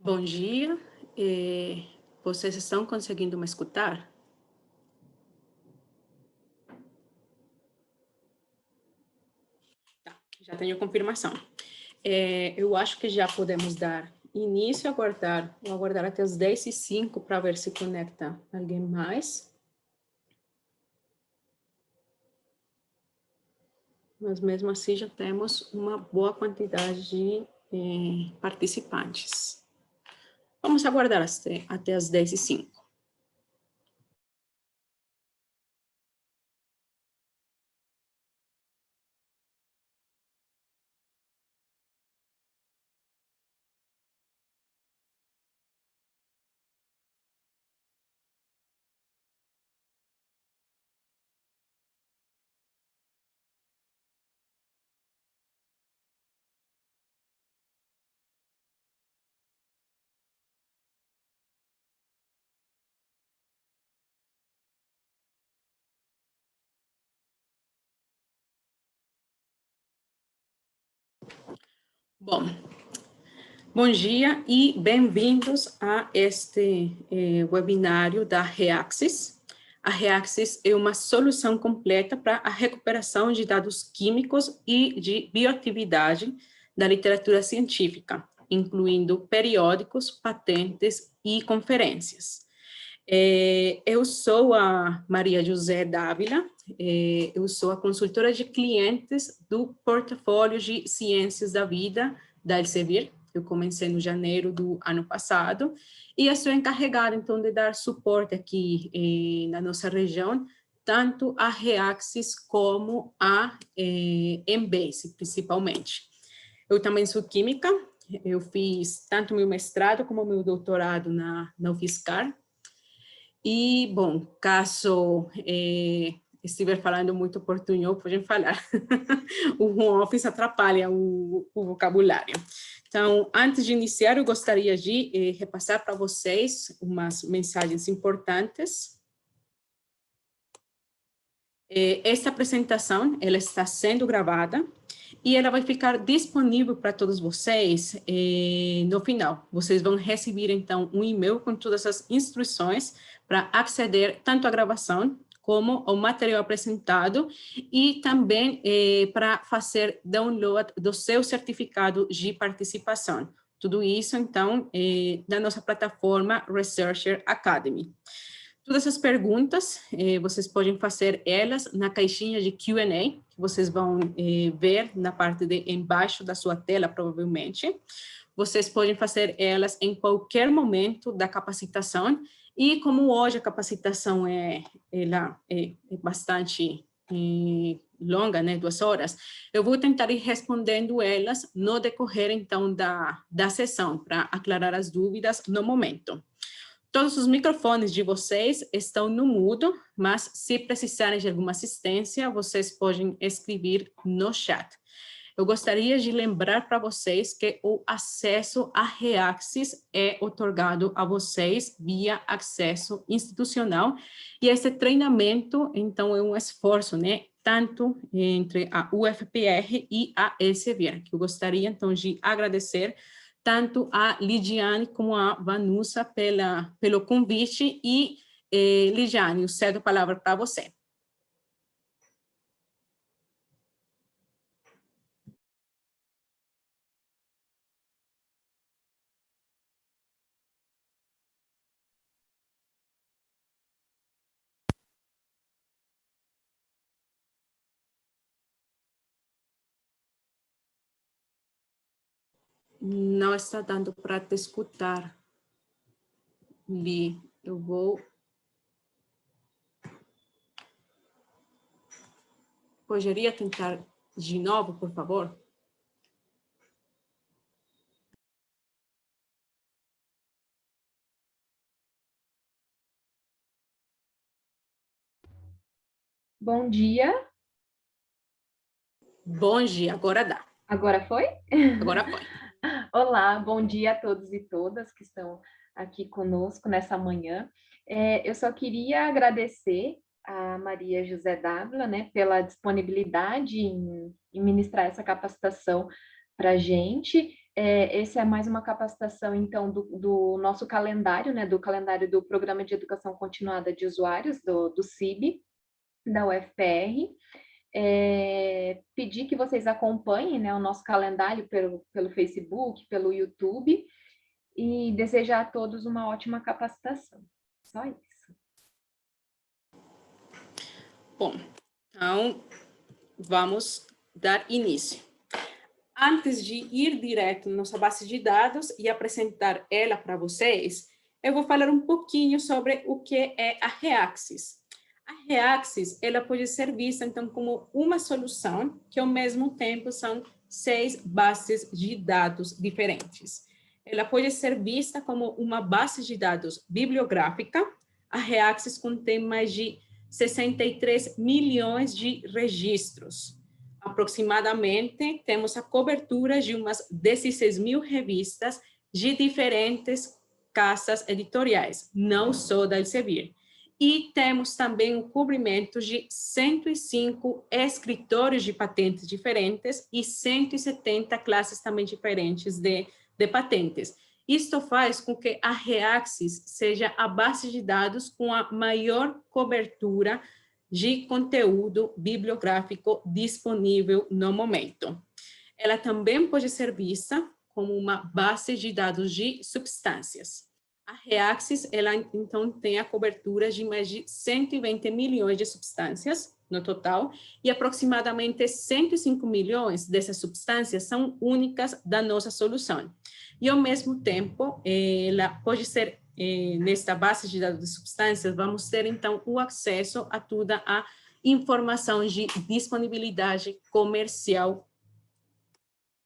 Bom dia. Vocês estão conseguindo me escutar? Tá, já tenho confirmação. Eu acho que já podemos dar início, vou aguardar até as 10h05 para ver se conecta alguém mais. Mas mesmo assim já temos uma boa quantidade de participantes. Vamos aguardar até as 10h05. Bom, bom dia e bem-vindos a este webinário da Reaxys. A Reaxys é uma solução completa para a recuperação de dados químicos e de bioatividade da literatura científica, incluindo periódicos, patentes e conferências. Eu sou a Maria José Dávila, eu sou a consultora de clientes do portfólio de Ciências da Vida da Elsevier. Eu comecei no janeiro do ano passado e eu sou encarregada, então, de dar suporte aqui na nossa região, tanto a Reaxys como a Embase, principalmente. Eu também sou química, eu fiz tanto meu mestrado como meu doutorado na UFSCar. E, bom, caso estiver falando muito portunhol, podem falar. O home office atrapalha o vocabulário. Então, antes de iniciar, eu gostaria de repassar para vocês umas mensagens importantes. Esta apresentação, ela está sendo gravada e ela vai ficar disponível para todos vocês no final. Vocês vão receber, então, um e-mail com todas as instruções para aceder tanto à gravação como ao material apresentado e também para fazer download do seu certificado de participação. Tudo isso, então, na nossa plataforma Researcher Academy. Todas essas perguntas, vocês podem fazer elas na caixinha de Q&A, que vocês vão ver na parte de embaixo da sua tela, provavelmente. Vocês podem fazer elas em qualquer momento da capacitação, e como hoje a capacitação ela é bastante longa, né, 2 horas, eu vou tentar ir respondendo elas no decorrer, então, da sessão, para aclarar as dúvidas no momento. Todos os microfones de vocês estão no mudo, mas se precisarem de alguma assistência, vocês podem escrever no chat. Eu gostaria de lembrar para vocês que o acesso à Reaxys é otorgado a vocês via acesso institucional, e esse treinamento, então, é um esforço, né, tanto entre a UFPR e a Elsevier, que eu gostaria, então, de agradecer tanto a Lidiane como a Vanusa pelo convite. E, Lidiane, eu cedo a palavra para você. Não está dando para te escutar, Li. Eu vou... Poderia tentar de novo, por favor? Bom dia. Bom dia, agora dá. Agora foi? Agora foi. Olá, bom dia a todos e todas que estão aqui conosco nessa manhã. Eu só queria agradecer a Maria José Dávila, né, pela disponibilidade em ministrar essa capacitação para a gente. Esse é mais uma capacitação, então, do nosso calendário, né, do calendário do Programa de Educação Continuada de Usuários, do CIB, da UFPR. Pedir que vocês acompanhem, né, o nosso calendário pelo Facebook, pelo YouTube, e desejar a todos uma ótima capacitação. Só isso. Bom, então, vamos dar início. Antes de ir direto na nossa base de dados e apresentar ela para vocês, eu vou falar um pouquinho sobre o que é a Reaxys. A Reaxys, ela pode ser vista, então, como uma solução que, ao mesmo tempo, são 6 bases de dados diferentes. Ela pode ser vista como uma base de dados bibliográfica. A Reaxys contém mais de 63 milhões de registros. Aproximadamente, temos a cobertura de umas 16 mil revistas de diferentes casas editoriais, não só da Elsevier. E temos também o cobrimento de 105 escritórios de patentes diferentes e 170 classes também diferentes de patentes. Isto faz com que a Reaxys seja a base de dados com a maior cobertura de conteúdo bibliográfico disponível no momento. Ela também pode ser vista como uma base de dados de substâncias. A Reaxys, ela então tem a cobertura de mais de 120 milhões de substâncias no total, e aproximadamente 105 milhões dessas substâncias são únicas da nossa solução. E, ao mesmo tempo, ela pode ser, nesta base de dados de substâncias, vamos ter, então, o acesso a toda a informação de disponibilidade comercial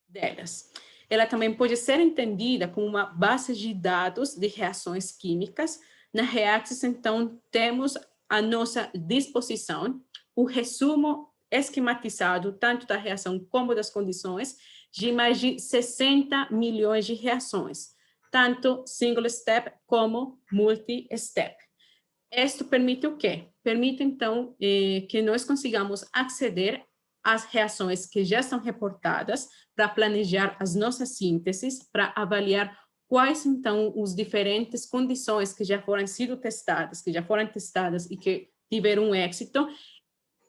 delas. Ela também pode ser entendida como uma base de dados de reações químicas. Na Reaxys, então, temos à nossa disposição o resumo esquematizado, tanto da reação como das condições, de mais de 60 milhões de reações, tanto single step como multi-step. Isto permite o quê? Permite, então, que nós consigamos acceder às reações que já estão reportadas para planejar as nossas sínteses, para avaliar quais, então, os diferentes condições que já foram testadas e que tiveram êxito,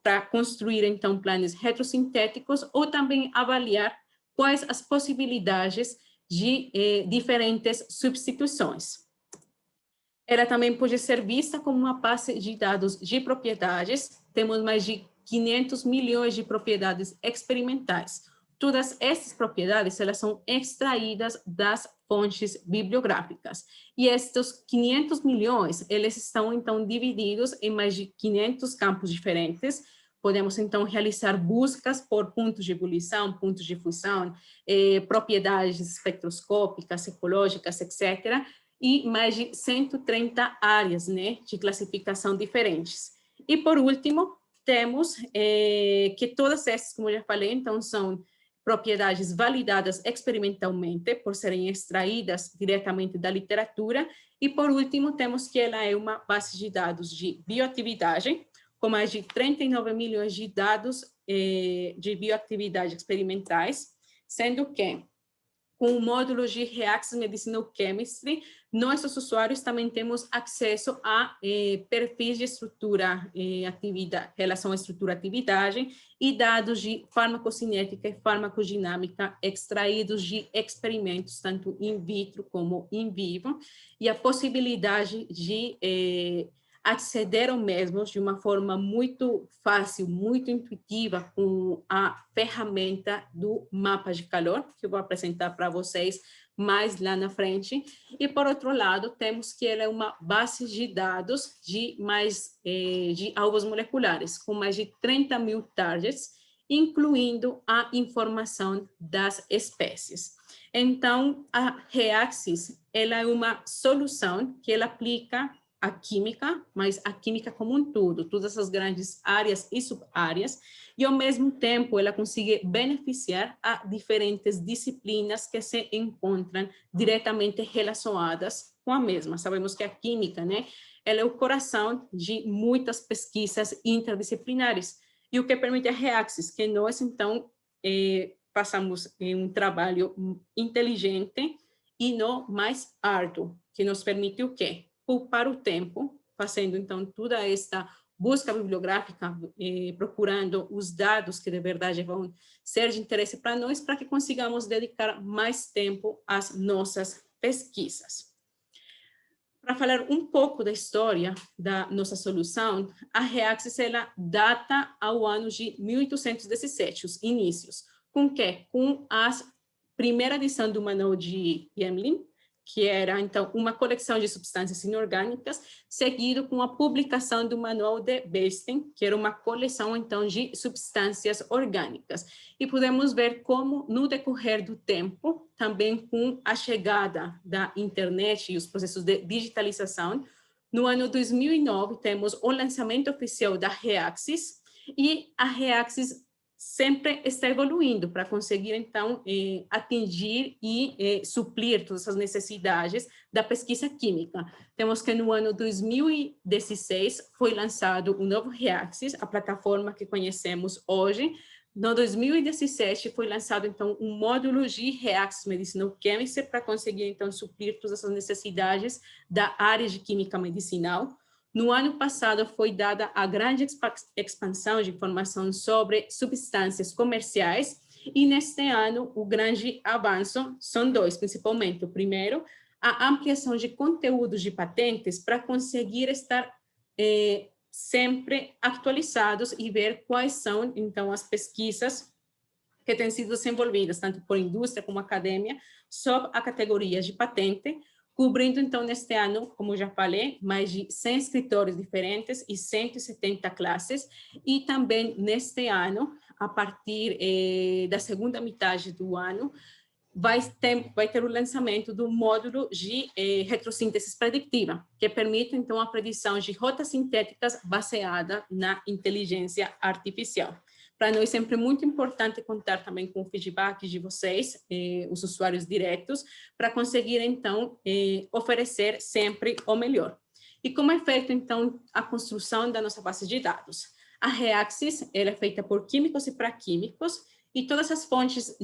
para construir, então, planos retrosintéticos, ou também avaliar quais as possibilidades de diferentes substituições. Ela também pode ser vista como uma base de dados de propriedades. Temos mais de 500 milhões de propriedades experimentais. Todas essas propriedades, elas são extraídas das fontes bibliográficas. E estes 500 milhões, eles estão, então, divididos em mais de 500 campos diferentes. Podemos, então, realizar buscas por pontos de ebulição, pontos de fusão, propriedades espectroscópicas, ecológicas, etc., e mais de 130 áreas, né, de classificação diferentes. E, por último, temos que todas essas, como eu já falei, então, são propriedades validadas experimentalmente, por serem extraídas diretamente da literatura. E, por último, temos que ela é uma base de dados de bioatividade, com mais de 39 milhões de dados de bioatividade experimentais, sendo que, com o módulo de Reaxys Medicinal Chemistry, nossos usuários também temos acesso a perfis de estrutura, relação à estrutura-atividade e dados de farmacocinética e farmacodinâmica extraídos de experimentos, tanto in vitro como in vivo, e a possibilidade de acceder ao mesmo de uma forma muito fácil, muito intuitiva, com a ferramenta do mapa de calor, que eu vou apresentar para vocês mais lá na frente. E, por outro lado, temos que ela é uma base de dados de alvos moleculares, com mais de 30 mil targets, incluindo a informação das espécies. Então, a Reaxys, ela é uma solução que ela aplica a química, mas a química como um todo, todas as grandes áreas e sub-áreas, e ao mesmo tempo ela consegue beneficiar a diferentes disciplinas que se encontram diretamente relacionadas com a mesma. Sabemos que a química, né, ela é o coração de muitas pesquisas interdisciplinares, e o que permite a Reaxys, que nós, então, façamos um trabalho inteligente e não mais árduo, que nos permite o quê? Poupar o tempo, fazendo, então, toda esta busca bibliográfica, procurando os dados que, de verdade, vão ser de interesse para nós, para que consigamos dedicar mais tempo às nossas pesquisas. Para falar um pouco da história da nossa solução, a Reaxys ela data ao ano de 1817, os inícios, com que? Com a primeira edição do manual de Yemlin, que era, então, uma coleção de substâncias inorgânicas, seguido com a publicação do manual de Besten, que era uma coleção, então, de substâncias orgânicas. E podemos ver como, no decorrer do tempo, também com a chegada da internet e os processos de digitalização, no ano 2009, temos o lançamento oficial da Reaxys, e a Reaxys sempre está evoluindo para conseguir, então, atingir e suprir todas as necessidades da pesquisa química. Temos que no ano 2016 foi lançado o novo Reaxys, a plataforma que conhecemos hoje. No 2017 foi lançado, então, um módulo de Reaxys Medicinal Chemistry para conseguir, então, suprir todas as necessidades da área de química medicinal. No ano passado, foi dada a grande expansão de informação sobre substâncias comerciais, e neste ano, o grande avanço são dois, principalmente. O primeiro, a ampliação de conteúdos de patentes para conseguir estar sempre atualizados e ver quais são, então, as pesquisas que têm sido desenvolvidas, tanto por indústria como academia, sob a categoria de patente, cobrindo, então, neste ano, como já falei, mais de 100 escritórios diferentes e 170 classes, e também neste ano, a partir da segunda metade do ano, vai ter o lançamento do módulo de retrossíntese preditiva, que permite, então, a predição de rotas sintéticas baseada na inteligência artificial. Para nós, sempre muito importante contar também com o feedback de vocês, os usuários diretos, para conseguir, então, oferecer sempre o melhor. E como é feito, então, a construção da nossa base de dados? A Reaxys, ela é feita por químicos e para químicos, e todas as fontes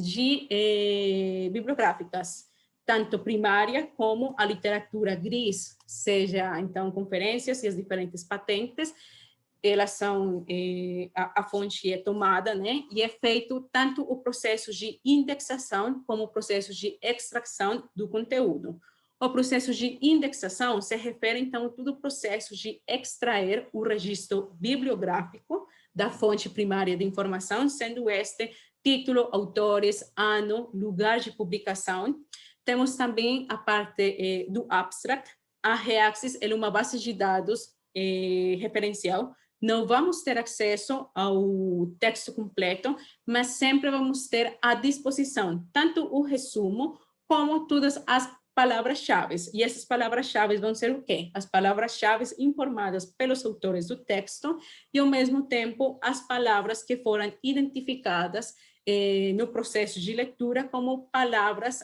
bibliográficas, tanto primária como a literatura gris, seja, então, conferências e as diferentes patentes, elas são, a fonte é tomada, né, e é feito tanto o processo de indexação como o processo de extração do conteúdo. O processo de indexação se refere, então, a todo o processo de extrair o registro bibliográfico da fonte primária de informação, sendo este título, autores, ano, lugar de publicação. Temos também a parte do abstract. A Reaxys é uma base de dados referencial. Não vamos ter acesso ao texto completo, mas sempre vamos ter à disposição tanto o resumo como todas as palavras-chave. E essas palavras-chave vão ser o quê? As palavras-chave informadas pelos autores do texto e, ao mesmo tempo, as palavras que foram identificadas no processo de leitura como palavras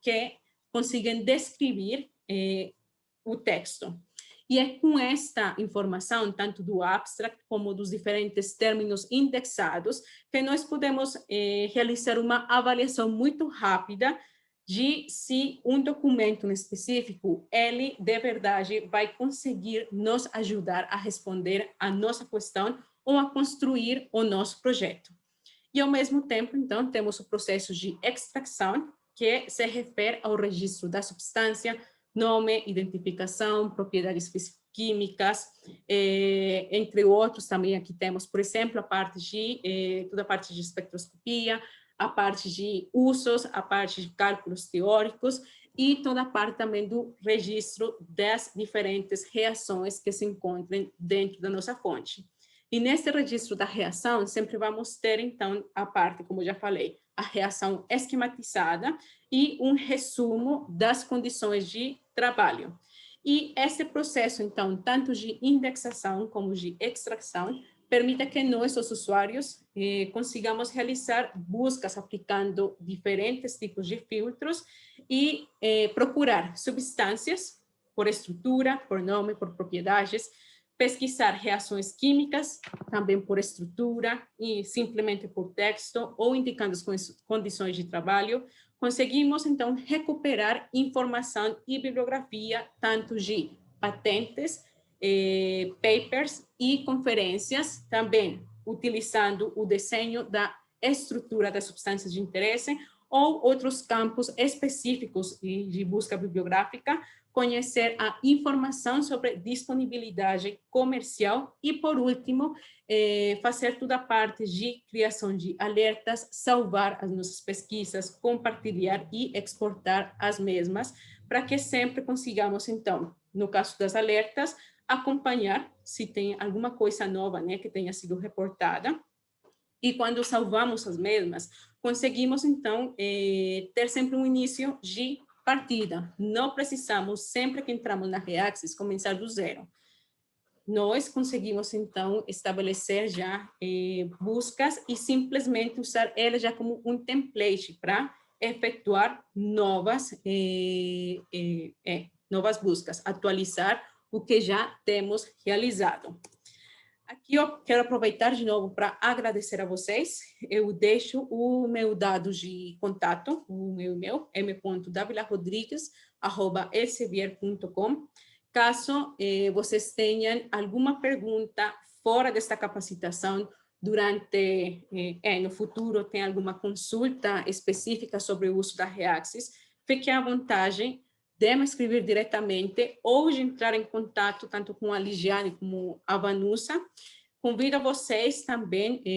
que conseguem descrever o texto. E é com esta informação, tanto do abstract como dos diferentes términos indexados, que nós podemos realizar uma avaliação muito rápida de se um documento específico, ele de verdade vai conseguir nos ajudar a responder a nossa questão ou a construir o nosso projeto. E, ao mesmo tempo, então, temos o processo de extração, que se refere ao registro da substância, nome, identificação, propriedades físico-químicas, entre outros. Também aqui temos, por exemplo, toda a parte de espectroscopia, a parte de usos, a parte de cálculos teóricos e toda a parte também do registro das diferentes reações que se encontram dentro da nossa fonte. E nesse registro da reação, sempre vamos ter, então, a parte, como já falei, a reação esquematizada e um resumo das condições de trabalho. E esse processo, então, tanto de indexação como de extração, permite que nós, os usuários, consigamos realizar buscas aplicando diferentes tipos de filtros e procurar substâncias por estrutura, por nome, por propriedades, pesquisar reações químicas, também por estrutura e simplesmente por texto ou indicando as condições de trabalho, conseguimos, então, recuperar informação e bibliografia, tanto de patentes, papers e conferências, também utilizando o desenho da estrutura das substâncias de interesse ou outros campos específicos de busca bibliográfica, conhecer a informação sobre disponibilidade comercial e, por último, fazer toda a parte de criação de alertas, salvar as nossas pesquisas, compartilhar e exportar as mesmas, para que sempre consigamos, então, no caso das alertas, acompanhar se tem alguma coisa nova, né, que tenha sido reportada. E quando salvamos as mesmas, conseguimos, então, ter sempre um início de partida. Não precisamos, sempre que entramos na Reaxys, começar do zero. Nós conseguimos, então, estabelecer já buscas e simplesmente usar elas já como um template para efetuar novas buscas, atualizar o que já temos realizado. Aqui eu quero aproveitar de novo para agradecer a vocês. Eu deixo o meu dado de contato, o meu e-mail, m.davilarodrigues@elsevier.com. Caso vocês tenham alguma pergunta fora desta capacitação, durante, no futuro, tem alguma consulta específica sobre o uso da Reaxys, fique à vontade de me escrever diretamente ou de entrar em contato tanto com a Ligiane como a Vanusa. Convido vocês também a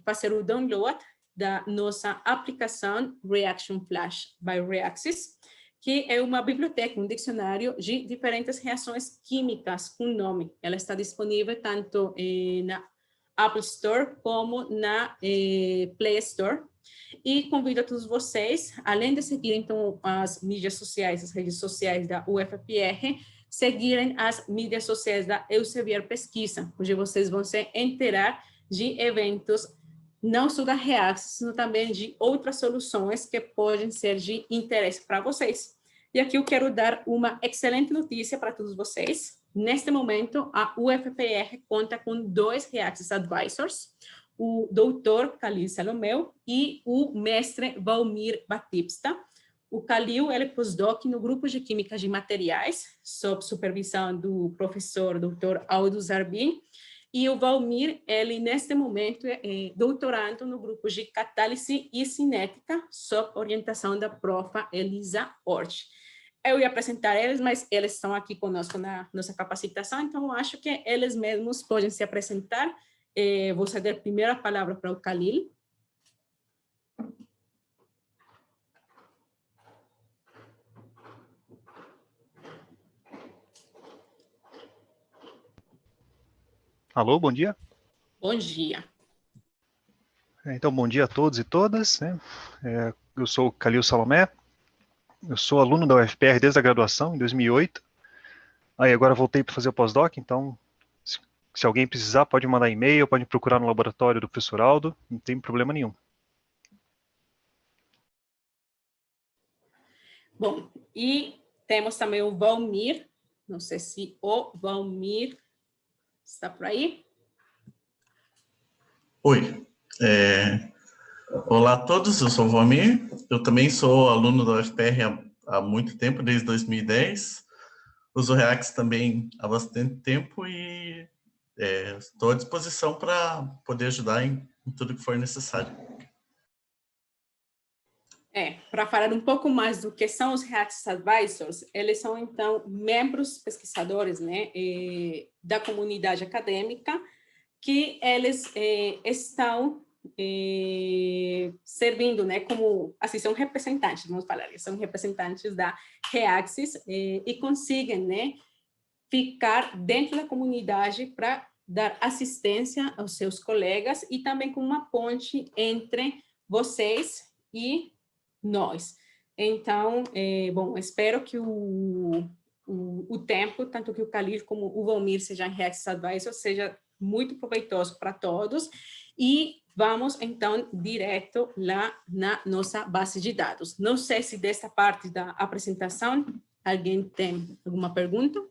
fazer o download da nossa aplicação Reaction Flash by Reaxys, que é uma biblioteca, um dicionário de diferentes reações químicas com nome. Ela está disponível tanto na Apple Store como na Play Store. E convido a todos vocês, além de seguir, então, as mídias sociais, as redes sociais da UFPR, seguirem as mídias sociais da Elsevier Pesquisa, onde vocês vão se enterar de eventos, não só da Reaxys, mas também de outras soluções que podem ser de interesse para vocês. E aqui eu quero dar uma excelente notícia para todos vocês. Neste momento, a UFPR conta com 2 Reaxys Advisors, o doutor Khalil Salomeu e o mestre Valmir Batista. O Khalil ele é pós-doc no grupo de Química de Materiais, sob supervisão do professor Dr. Aldo Zarbin, e o Valmir, ele neste momento é doutorando no grupo de Catálise e Cinética, sob orientação da profa Elisa Hort. Eu ia apresentar eles, mas eles estão aqui conosco na nossa capacitação, então eu acho que eles mesmos podem se apresentar. Vou ceder primeiro a palavra para o Khalil. Alô, bom dia. Bom dia. Então, bom dia a todos e todas, né? Eu sou o Khalil Salomé, eu sou aluno da UFPR desde a graduação, em 2008. Aí agora voltei para fazer o pós-doc, então, se alguém precisar, pode mandar e-mail, pode procurar no laboratório do professor Aldo, não tem problema nenhum. Bom, e temos também o Valmir, não sei se o Valmir está por aí. Oi, olá a todos, eu sou o Valmir, eu também sou aluno da UFPR há muito tempo, desde 2010, uso o Reaxys também há bastante tempo e estou à disposição para poder ajudar em tudo que for necessário. Para falar um pouco mais do que são os Reaxys Advisors, eles são, então, membros pesquisadores, né, da comunidade acadêmica, que eles estão servindo, né, como, assim, são representantes, vamos falar, são representantes da Reaxys e conseguem, né, ficar dentro da comunidade para dar assistência aos seus colegas e também com uma ponte entre vocês e nós. Então, bom, espero que o tempo, tanto que o Khalil como o Valmir sejam Reaxys Advisors, seja muito proveitoso para todos, e vamos, então, direto lá na nossa base de dados. Não sei se desta parte da apresentação alguém tem alguma pergunta?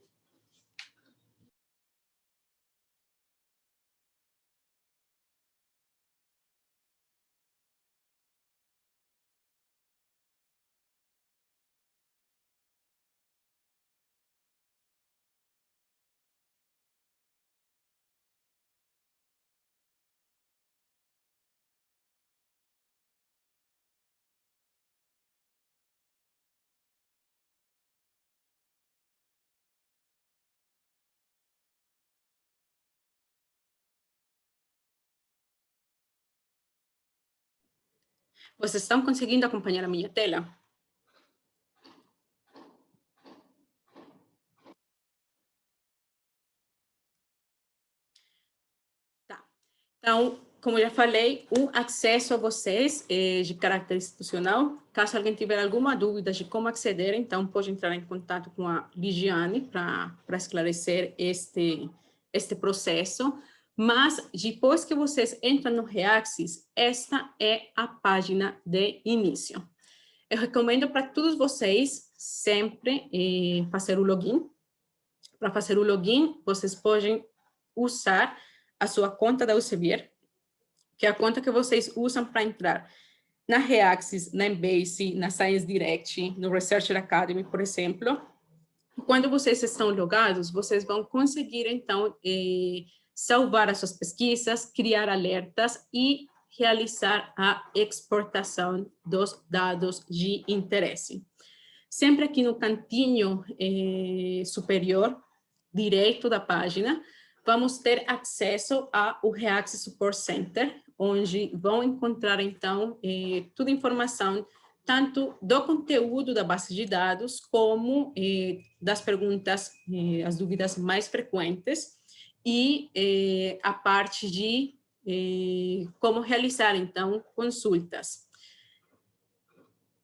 Vocês estão conseguindo acompanhar a minha tela? Tá. Então, como eu já falei, o acesso a vocês é de caráter institucional. Caso alguém tiver alguma dúvida de como acceder, então pode entrar em contato com a Ligiane para esclarecer este processo. Mas, depois que vocês entram no Reaxys, esta é a página de início. Eu recomendo para todos vocês sempre fazer o login. Para fazer o login, vocês podem usar a sua conta da Elsevier, que é a conta que vocês usam para entrar na Reaxys, na Embase, na Science Direct, no Researcher Academy, por exemplo. Quando vocês estão logados, vocês vão conseguir, então, salvar as suas pesquisas, criar alertas e realizar a exportação dos dados de interesse. Sempre aqui no cantinho superior direito da página, vamos ter acesso ao Reaxys Support Center, onde vão encontrar, então, toda a informação, tanto do conteúdo da base de dados, como das perguntas, as dúvidas mais frequentes, e a parte de como realizar, então, consultas.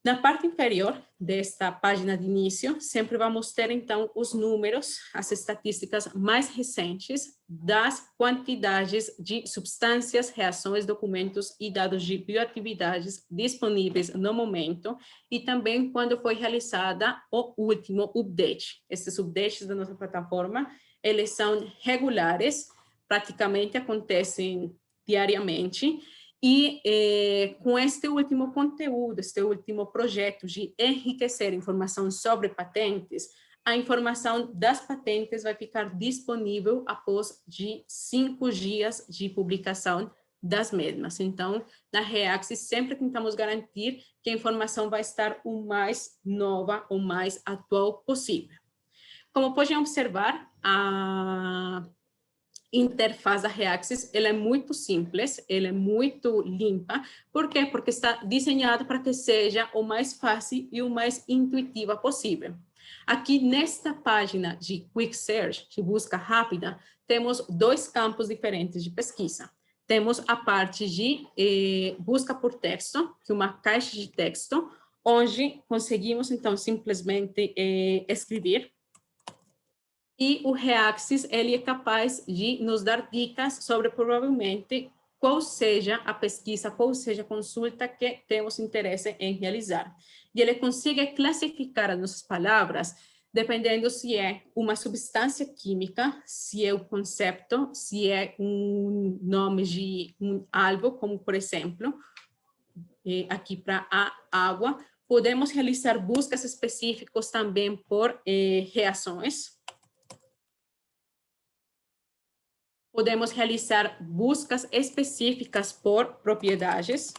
Na parte inferior desta página de início, sempre vamos ter, então, os números, as estatísticas mais recentes das quantidades de substâncias, reações, documentos e dados de bioatividades disponíveis no momento e também quando foi realizada o último update. Esses updates da nossa plataforma, eles são regulares, praticamente acontecem diariamente. E com este último conteúdo, este último projeto de enriquecer informação sobre patentes, a informação das patentes vai ficar disponível após de 5 dias de publicação das mesmas. Então, na Reaxys, sempre tentamos garantir que a informação vai estar o mais nova, o mais atual possível. Como podem observar, a interface da Reaxys, ela é muito simples, ela é muito limpa. Por quê? Porque está desenhada para que seja o mais fácil e o mais intuitiva possível. Aqui nesta página de Quick Search, de busca rápida, temos 2 campos diferentes de pesquisa. Temos a parte de busca por texto, que é uma caixa de texto, onde conseguimos, então, simplesmente escrever. E o Reaxys, ele é capaz de nos dar dicas sobre, provavelmente, qual seja a pesquisa, qual seja a consulta que temos interesse em realizar. E ele consegue classificar as nossas palavras, dependendo se é uma substância química, se é um conceito, se é um nome de algo, como, por exemplo, aqui para a água. Podemos realizar buscas específicas também por reações. Podemos realizar buscas específicas por propriedades.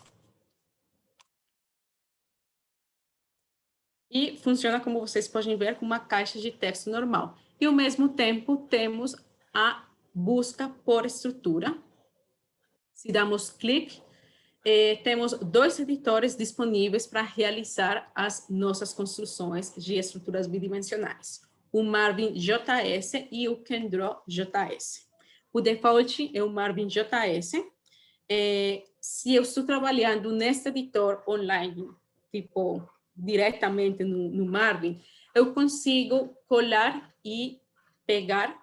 E funciona, como vocês podem ver, com uma caixa de texto normal. E, ao mesmo tempo, temos a busca por estrutura. Se damos clique, temos 2 editores disponíveis para realizar as nossas construções de estruturas bidimensionais. O Marvin JS e o CanDraw JS. O default é o Marvin JS. Se eu estou trabalhando neste editor online, tipo, diretamente no Marvin, eu consigo colar e pegar,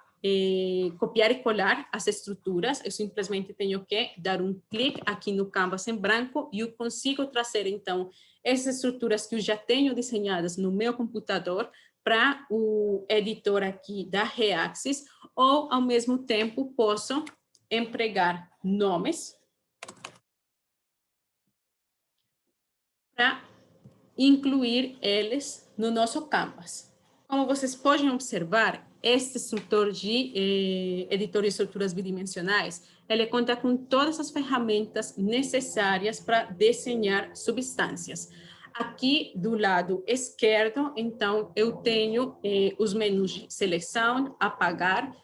copiar e colar as estruturas. Eu simplesmente tenho que dar um clique aqui no canvas em branco e eu consigo trazer, então, essas estruturas que eu já tenho desenhadas no meu computador para o editor aqui da Reaxys, ou, ao mesmo tempo, posso empregar nomes para incluir eles no nosso canvas. Como vocês podem observar, este instrutor de editor de estruturas bidimensionais, ele conta com todas as ferramentas necessárias para desenhar substâncias. Aqui do lado esquerdo, então, eu tenho os menus de seleção, apagar,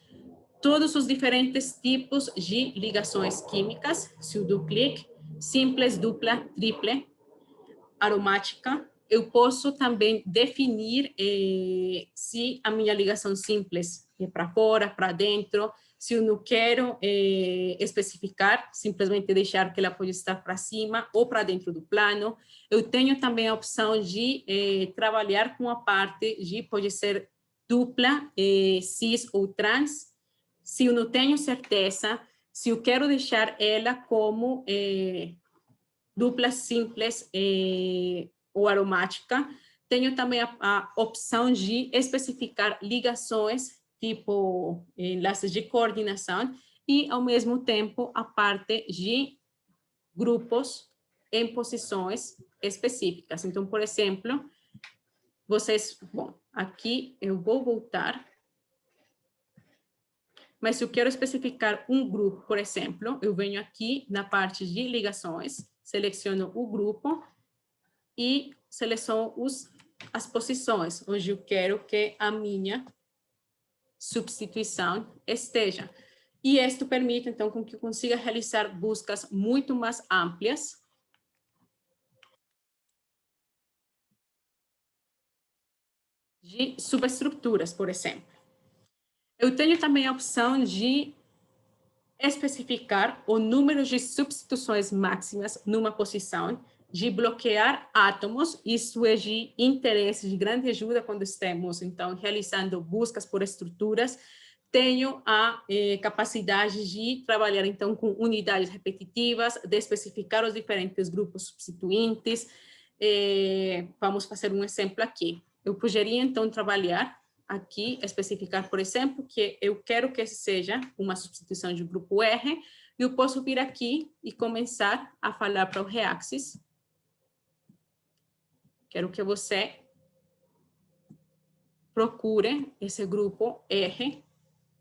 todos os diferentes tipos de ligações químicas, se eu dou clique, simples, dupla, triple, aromática, eu posso também definir se a minha ligação simples é para fora, para dentro, se eu não quero especificar, simplesmente deixar que ela pode estar para cima ou para dentro do plano. Eu tenho também a opção de trabalhar com a parte de pode ser dupla, cis ou trans. Se eu não tenho certeza, se eu quero deixar ela como dupla simples ou aromática, tenho também a opção de especificar ligações, tipo enlaces de coordenação, e, ao mesmo tempo, a parte de grupos em posições específicas. Então, por exemplo, bom, aqui eu vou voltar, mas se eu quero especificar um grupo, por exemplo, eu venho aqui na parte de ligações, seleciono o grupo e seleciono as posições onde eu quero que a minha substituição esteja. E isto permite, então, que eu consiga realizar buscas muito mais amplas de subestruturas, por exemplo. Eu tenho também a opção de especificar o número de substituições máximas numa posição, de bloquear átomos. Isso é de interesse, de grande ajuda quando estamos, então, realizando buscas por estruturas. Tenho a capacidade de trabalhar, então, com unidades repetitivas, de especificar os diferentes grupos substituintes. Vamos fazer um exemplo aqui. Eu poderia, então, trabalhar aqui, especificar, por exemplo, que eu quero que seja uma substituição de grupo R, e eu posso vir aqui e começar a falar para o Reaxys. Quero que você procure esse grupo R,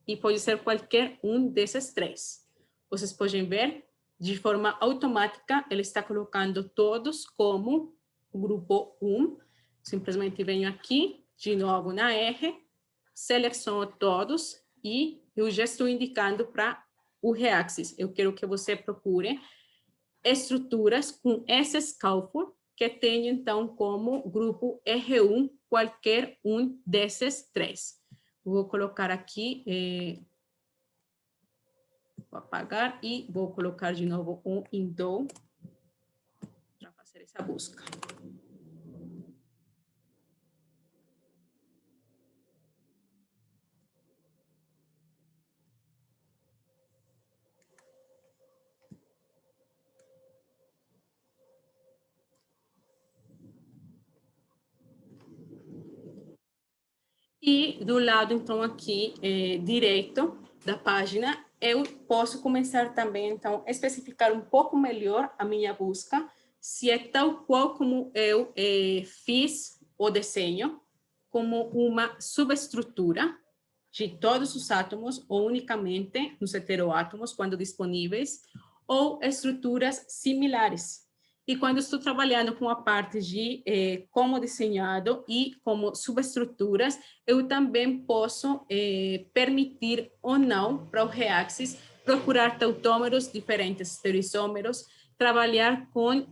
e pode ser qualquer um desses três. Vocês podem ver, de forma automática, ele está colocando todos como o grupo 1. Simplesmente venho aqui, de novo na R, seleciono todos e eu já estou indicando para o Reaxys. Eu quero que você procure estruturas com esses cálculos que tenham, então, como grupo R1 qualquer um desses três. Vou colocar aqui, vou apagar e vou colocar de novo um Indo para fazer essa busca. E do lado, então, aqui, direito da página, eu posso começar também, então, a especificar um pouco melhor a minha busca, se é tal qual como eu fiz o desenho, como uma subestrutura de todos os átomos, ou unicamente nos heteroátomos, quando disponíveis, ou estruturas similares. E quando estou trabalhando com a parte de como desenhado e como subestruturas, eu também posso permitir ou não para o Reaxys procurar tautômeros diferentes, estereoisômeros, trabalhar com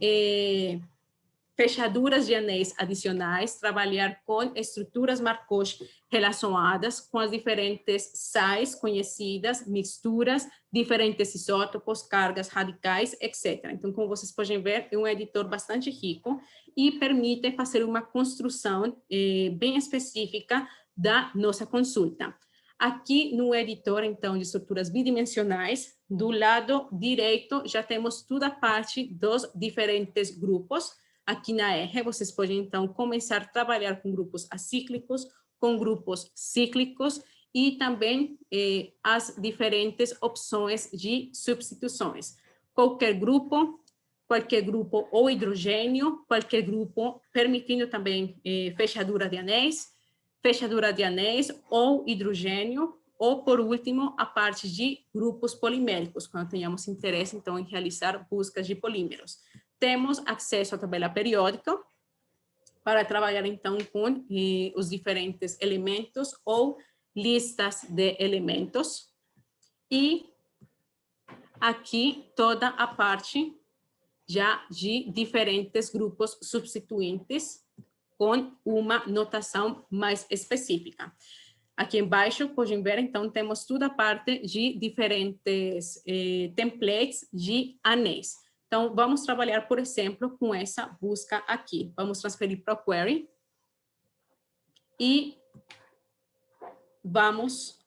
fechaduras de anéis adicionais, trabalhar com estruturas Markov relacionadas com as diferentes sais conhecidas, misturas, diferentes isótopos, cargas radicais, etc. Então, como vocês podem ver, é um editor bastante rico e permite fazer uma construção bem específica da nossa consulta. Aqui no editor, então, de estruturas bidimensionais, do lado direito já temos toda a parte dos diferentes grupos. Aqui na R, vocês podem, então, começar a trabalhar com grupos acíclicos, com grupos cíclicos e também as diferentes opções de substituições. Qualquer grupo ou hidrogênio, qualquer grupo, permitindo também fechadura de anéis ou hidrogênio, ou, por último, a parte de grupos poliméricos, quando tenhamos interesse, então, em realizar buscas de polímeros. Temos acesso à tabela periódica para trabalhar, então, com os diferentes elementos ou listas de elementos. E aqui toda a parte já de diferentes grupos substituintes com uma notação mais específica. Aqui embaixo, podem ver, então, temos toda a parte de diferentes templates de anéis. Então, vamos trabalhar, por exemplo, com essa busca aqui. Vamos transferir para o query. E vamos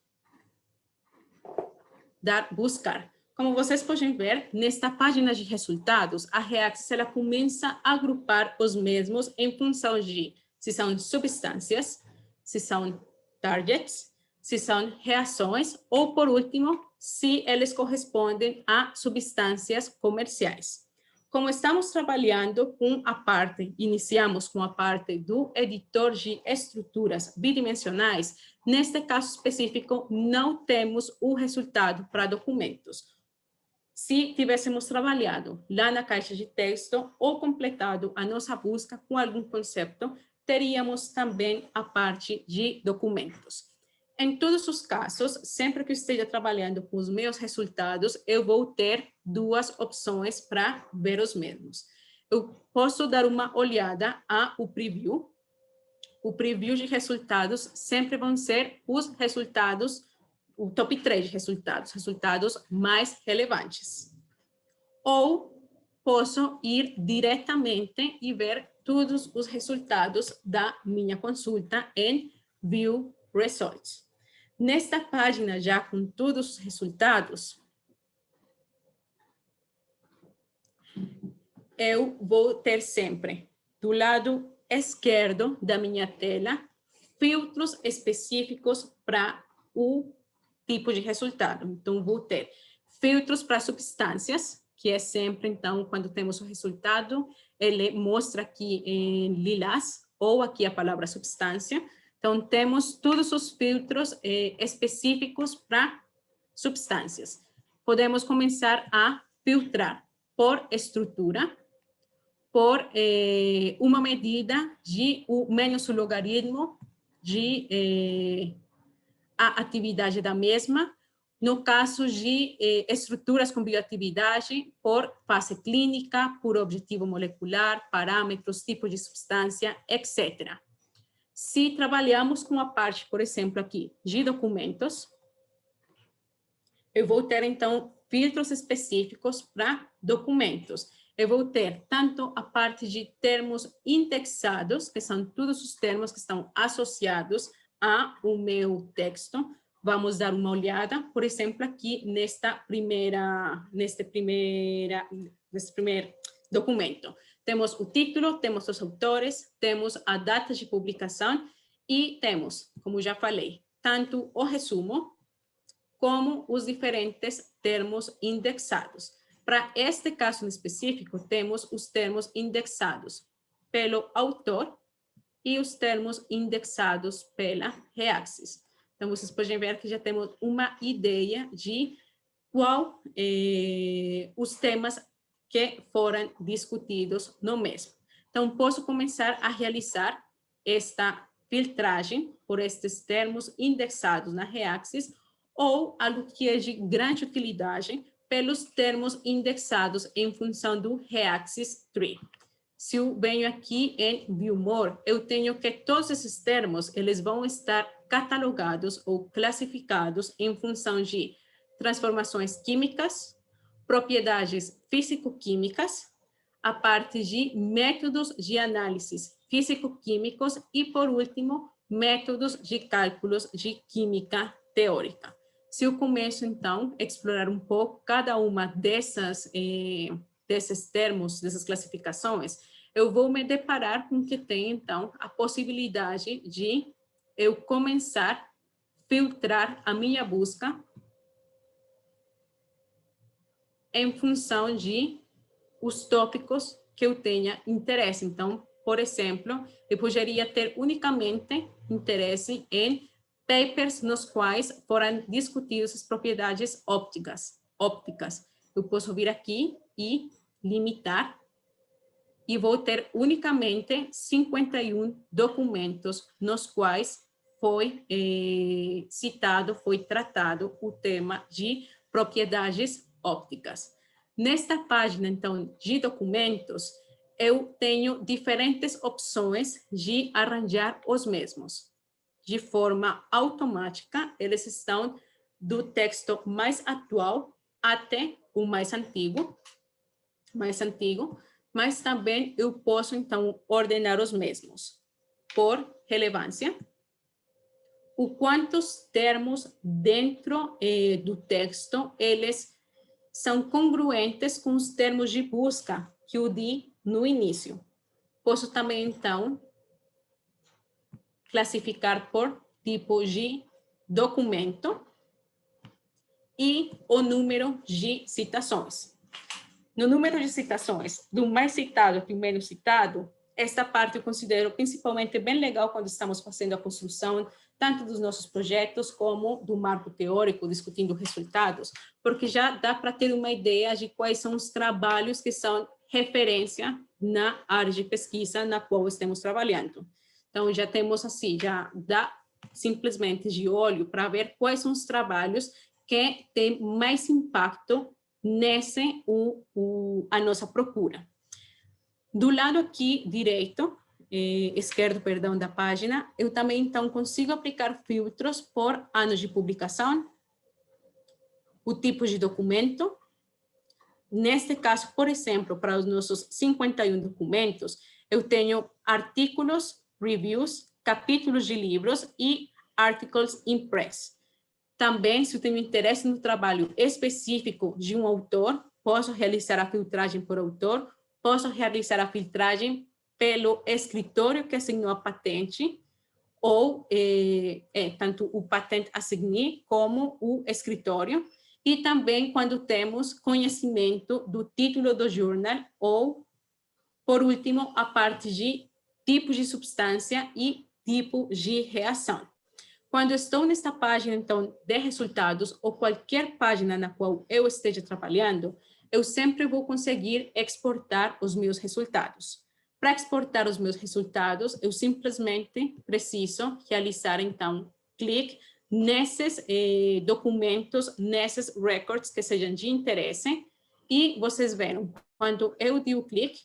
dar buscar. Como vocês podem ver, nesta página de resultados, a Reaxys ela começa a agrupar os mesmos em função de se são substâncias, se são targets, se são reações ou, por último, se eles correspondem a substâncias comerciais. Como estamos trabalhando com a parte, iniciamos com a parte do editor de estruturas bidimensionais, neste caso específico, não temos o resultado para documentos. Se tivéssemos trabalhado lá na caixa de texto ou completado a nossa busca com algum conceito, teríamos também a parte de documentos. Em todos os casos, sempre que eu esteja trabalhando com os meus resultados, eu vou ter duas opções para ver os mesmos. Eu posso dar uma olhada ao preview. O preview de resultados sempre vão ser os resultados, o top 3 de resultados mais relevantes. Ou posso ir diretamente e ver todos os resultados da minha consulta em View Results. Nesta página, já com todos os resultados, eu vou ter sempre, do lado esquerdo da minha tela, filtros específicos para o tipo de resultado. Então, vou ter filtros para substâncias, que é sempre, então, quando temos o resultado, ele mostra aqui em lilás, ou aqui a palavra substância. Então, temos todos os filtros específicos para substâncias. Podemos começar a filtrar por estrutura, por uma medida de menos o logaritmo de a atividade da mesma. No caso de estruturas com bioatividade, por fase clínica, por objetivo molecular, parâmetros, tipo de substância, etc. Se trabalhamos com a parte, por exemplo, aqui, de documentos, eu vou ter, então, filtros específicos para documentos. Eu vou ter tanto a parte de termos indexados, que são todos os termos que estão associados ao meu texto. Vamos dar uma olhada, por exemplo, aqui neste primeiro documento. Temos o título, temos os autores, temos a data de publicação e temos, como já falei, tanto o resumo como os diferentes termos indexados. Para este caso em específico, temos os termos indexados pelo autor e os termos indexados pela Reaxys. Então, vocês podem ver que já temos uma ideia de qual os temas que foram discutidos no mesmo. Então, posso começar a realizar esta filtragem por estes termos indexados na Reaxys ou algo que é de grande utilidade pelos termos indexados em função do Reaxys Tree. Se eu venho aqui em View More, eu tenho que todos esses termos, eles vão estar catalogados ou classificados em função de transformações químicas, propriedades físico-químicas, a parte de métodos de análise físico-químicos e, por último, métodos de cálculos de química teórica. Se eu começo, então, a explorar um pouco cada uma desses termos, dessas classificações, eu vou me deparar com que tem, então, a possibilidade de eu começar a filtrar a minha busca em função de os tópicos que eu tenha interesse. Então, por exemplo, eu poderia ter unicamente interesse em papers nos quais foram discutidas as propriedades ópticas. Eu posso vir aqui e limitar e vou ter unicamente 51 documentos nos quais foi citado, foi tratado o tema de propriedades ópticas. Nesta página, então, de documentos, eu tenho diferentes opções de arranjar os mesmos. De forma automática, eles estão do texto mais atual até o mais antigo, mas também eu posso, então, ordenar os mesmos por relevância, o quantos termos dentro do texto eles são congruentes com os termos de busca que eu di no início. Posso também, então, classificar por tipo de documento e o número de citações. No número de citações, do mais citado para o menos citado, esta parte eu considero principalmente bem legal quando estamos fazendo a construção tanto dos nossos projetos como do marco teórico, discutindo resultados, porque já dá para ter uma ideia de quais são os trabalhos que são referência na área de pesquisa na qual estamos trabalhando. Então, já temos assim, já dá simplesmente de olho para ver quais são os trabalhos que têm mais impacto nesse a nossa procura. Do lado aqui direito, esquerdo, perdão, da página, eu também, então, consigo aplicar filtros por anos de publicação, o tipo de documento. Neste caso, por exemplo, para os nossos 51 documentos, eu tenho artigos, reviews, capítulos de livros e articles in press. Também, se eu tenho interesse no trabalho específico de um autor, posso realizar a filtragem por autor, posso realizar a filtragem pelo escritório que assinou a patente, ou tanto o patent assignee como o escritório, e também quando temos conhecimento do título do jornal, ou, por último, a parte de tipos de substância e tipo de reação. Quando estou nesta página, então, de resultados, ou qualquer página na qual eu esteja trabalhando, eu sempre vou conseguir exportar os meus resultados. Para exportar os meus resultados, eu simplesmente preciso realizar, então, clique nesses documentos, nesses records que sejam de interesse, e vocês verão, quando eu dei o clique,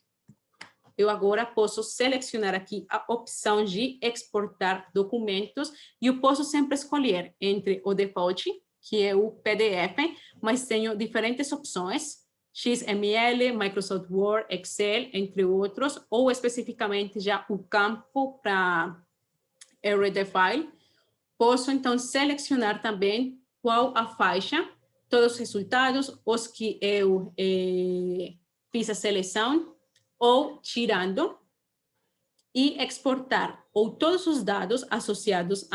eu agora posso selecionar aqui a opção de exportar documentos, e eu posso sempre escolher entre o default, que é o PDF, mas tenho diferentes opções, XML, Microsoft Word, Excel, entre outros, ou especificamente já o campo para RD File. Posso, então, selecionar também qual a faixa, todos os resultados, os que eu fiz a seleção, ou tirando, e exportar ou todos os dados associados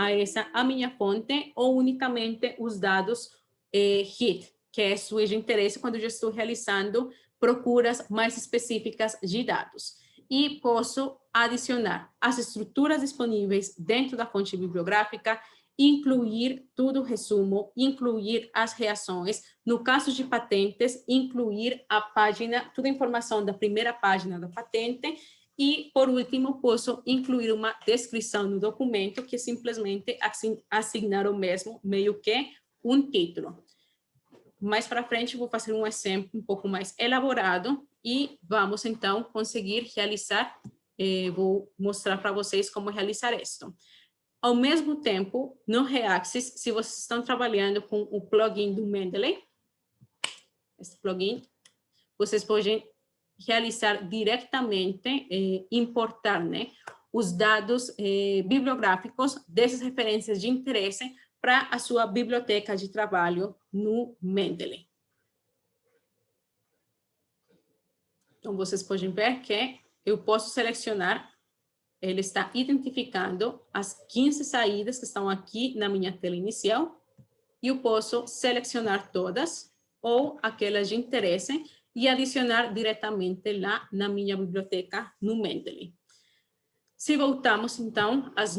a minha fonte, ou unicamente os dados HIT, que é sua de interesse quando eu já estou realizando procuras mais específicas de dados. E posso adicionar as estruturas disponíveis dentro da fonte bibliográfica, incluir tudo o resumo, incluir as reações, no caso de patentes, incluir a página, toda a informação da primeira página da patente, e, por último, posso incluir uma descrição no documento, que é simplesmente assignar o mesmo, meio que um título. Mais para frente, vou fazer um exemplo um pouco mais elaborado, e vamos, então, conseguir realizar, vou mostrar para vocês como realizar isto. Ao mesmo tempo, no Reaxys, se vocês estão trabalhando com o plugin do Mendeley, esse plugin, vocês podem realizar diretamente, importar, né, os dados bibliográficos dessas referências de interesse para a sua biblioteca de trabalho no Mendeley. Então, vocês podem ver que eu posso selecionar, ele está identificando as 15 saídas que estão aqui na minha tela inicial, e eu posso selecionar todas, ou aquelas de interesse, e adicionar diretamente lá na minha biblioteca no Mendeley. Se voltamos, então, aos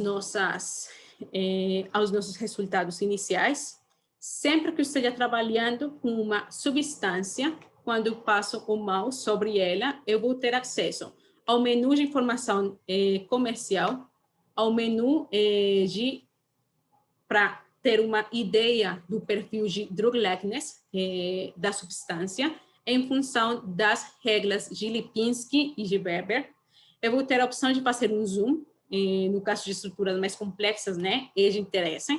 nossos resultados iniciais, sempre que eu esteja trabalhando com uma substância, quando eu passo o mouse sobre ela, eu vou ter acesso ao menu de informação comercial, ao menu para ter uma ideia do perfil de drug likeness da substância. em função das regras de Lipinski e de Weber. Eu vou ter a opção de fazer um zoom, no caso de estruturas mais complexas, né, e de interesse.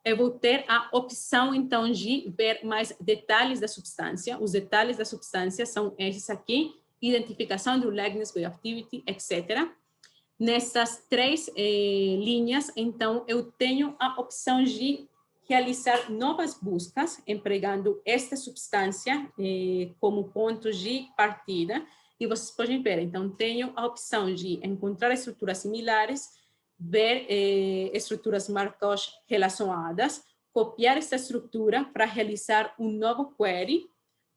Eu vou ter a opção, então, de ver mais detalhes da substância. Os detalhes da substância são esses aqui: identificação do likeness, bioactivity, etc. Nessas três linhas, então, eu tenho a opção de realizar novas buscas, empregando esta substância como ponto de partida. E vocês podem ver, então, tenho a opção de encontrar estruturas similares, ver estruturas Markov relacionadas, copiar essa estrutura para realizar um novo query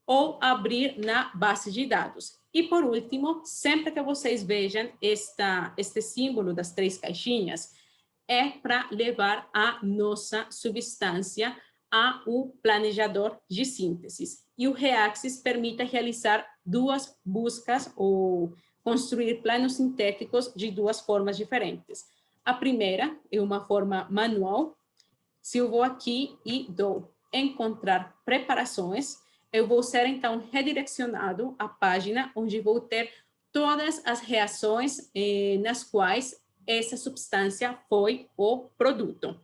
ou abrir na base de dados. E, por último, sempre que vocês vejam este símbolo das três caixinhas, é para levar a nossa substância ao planejador de síntese. E o Reaxys permite realizar duas buscas ou construir planos sintéticos de duas formas diferentes. A primeira é uma forma manual. Se eu vou aqui e dou encontrar preparações, eu vou ser, então, redirecionado à página onde vou ter todas as reações nas quais essa substância foi o produto.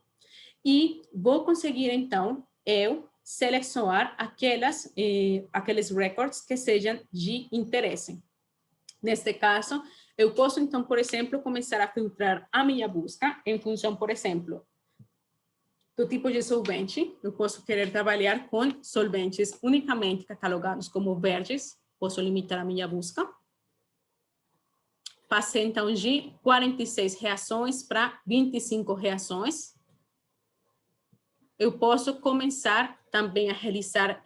E vou conseguir, então, eu selecionar aqueles records que sejam de interesse. Neste caso, eu posso, então, por exemplo, começar a filtrar a minha busca em função, por exemplo, do tipo de solvente. Eu posso querer trabalhar com solventes unicamente catalogados como verdes. Posso limitar a minha busca. Passei, então, de 46 reações para 25 reações. Eu posso começar também a realizar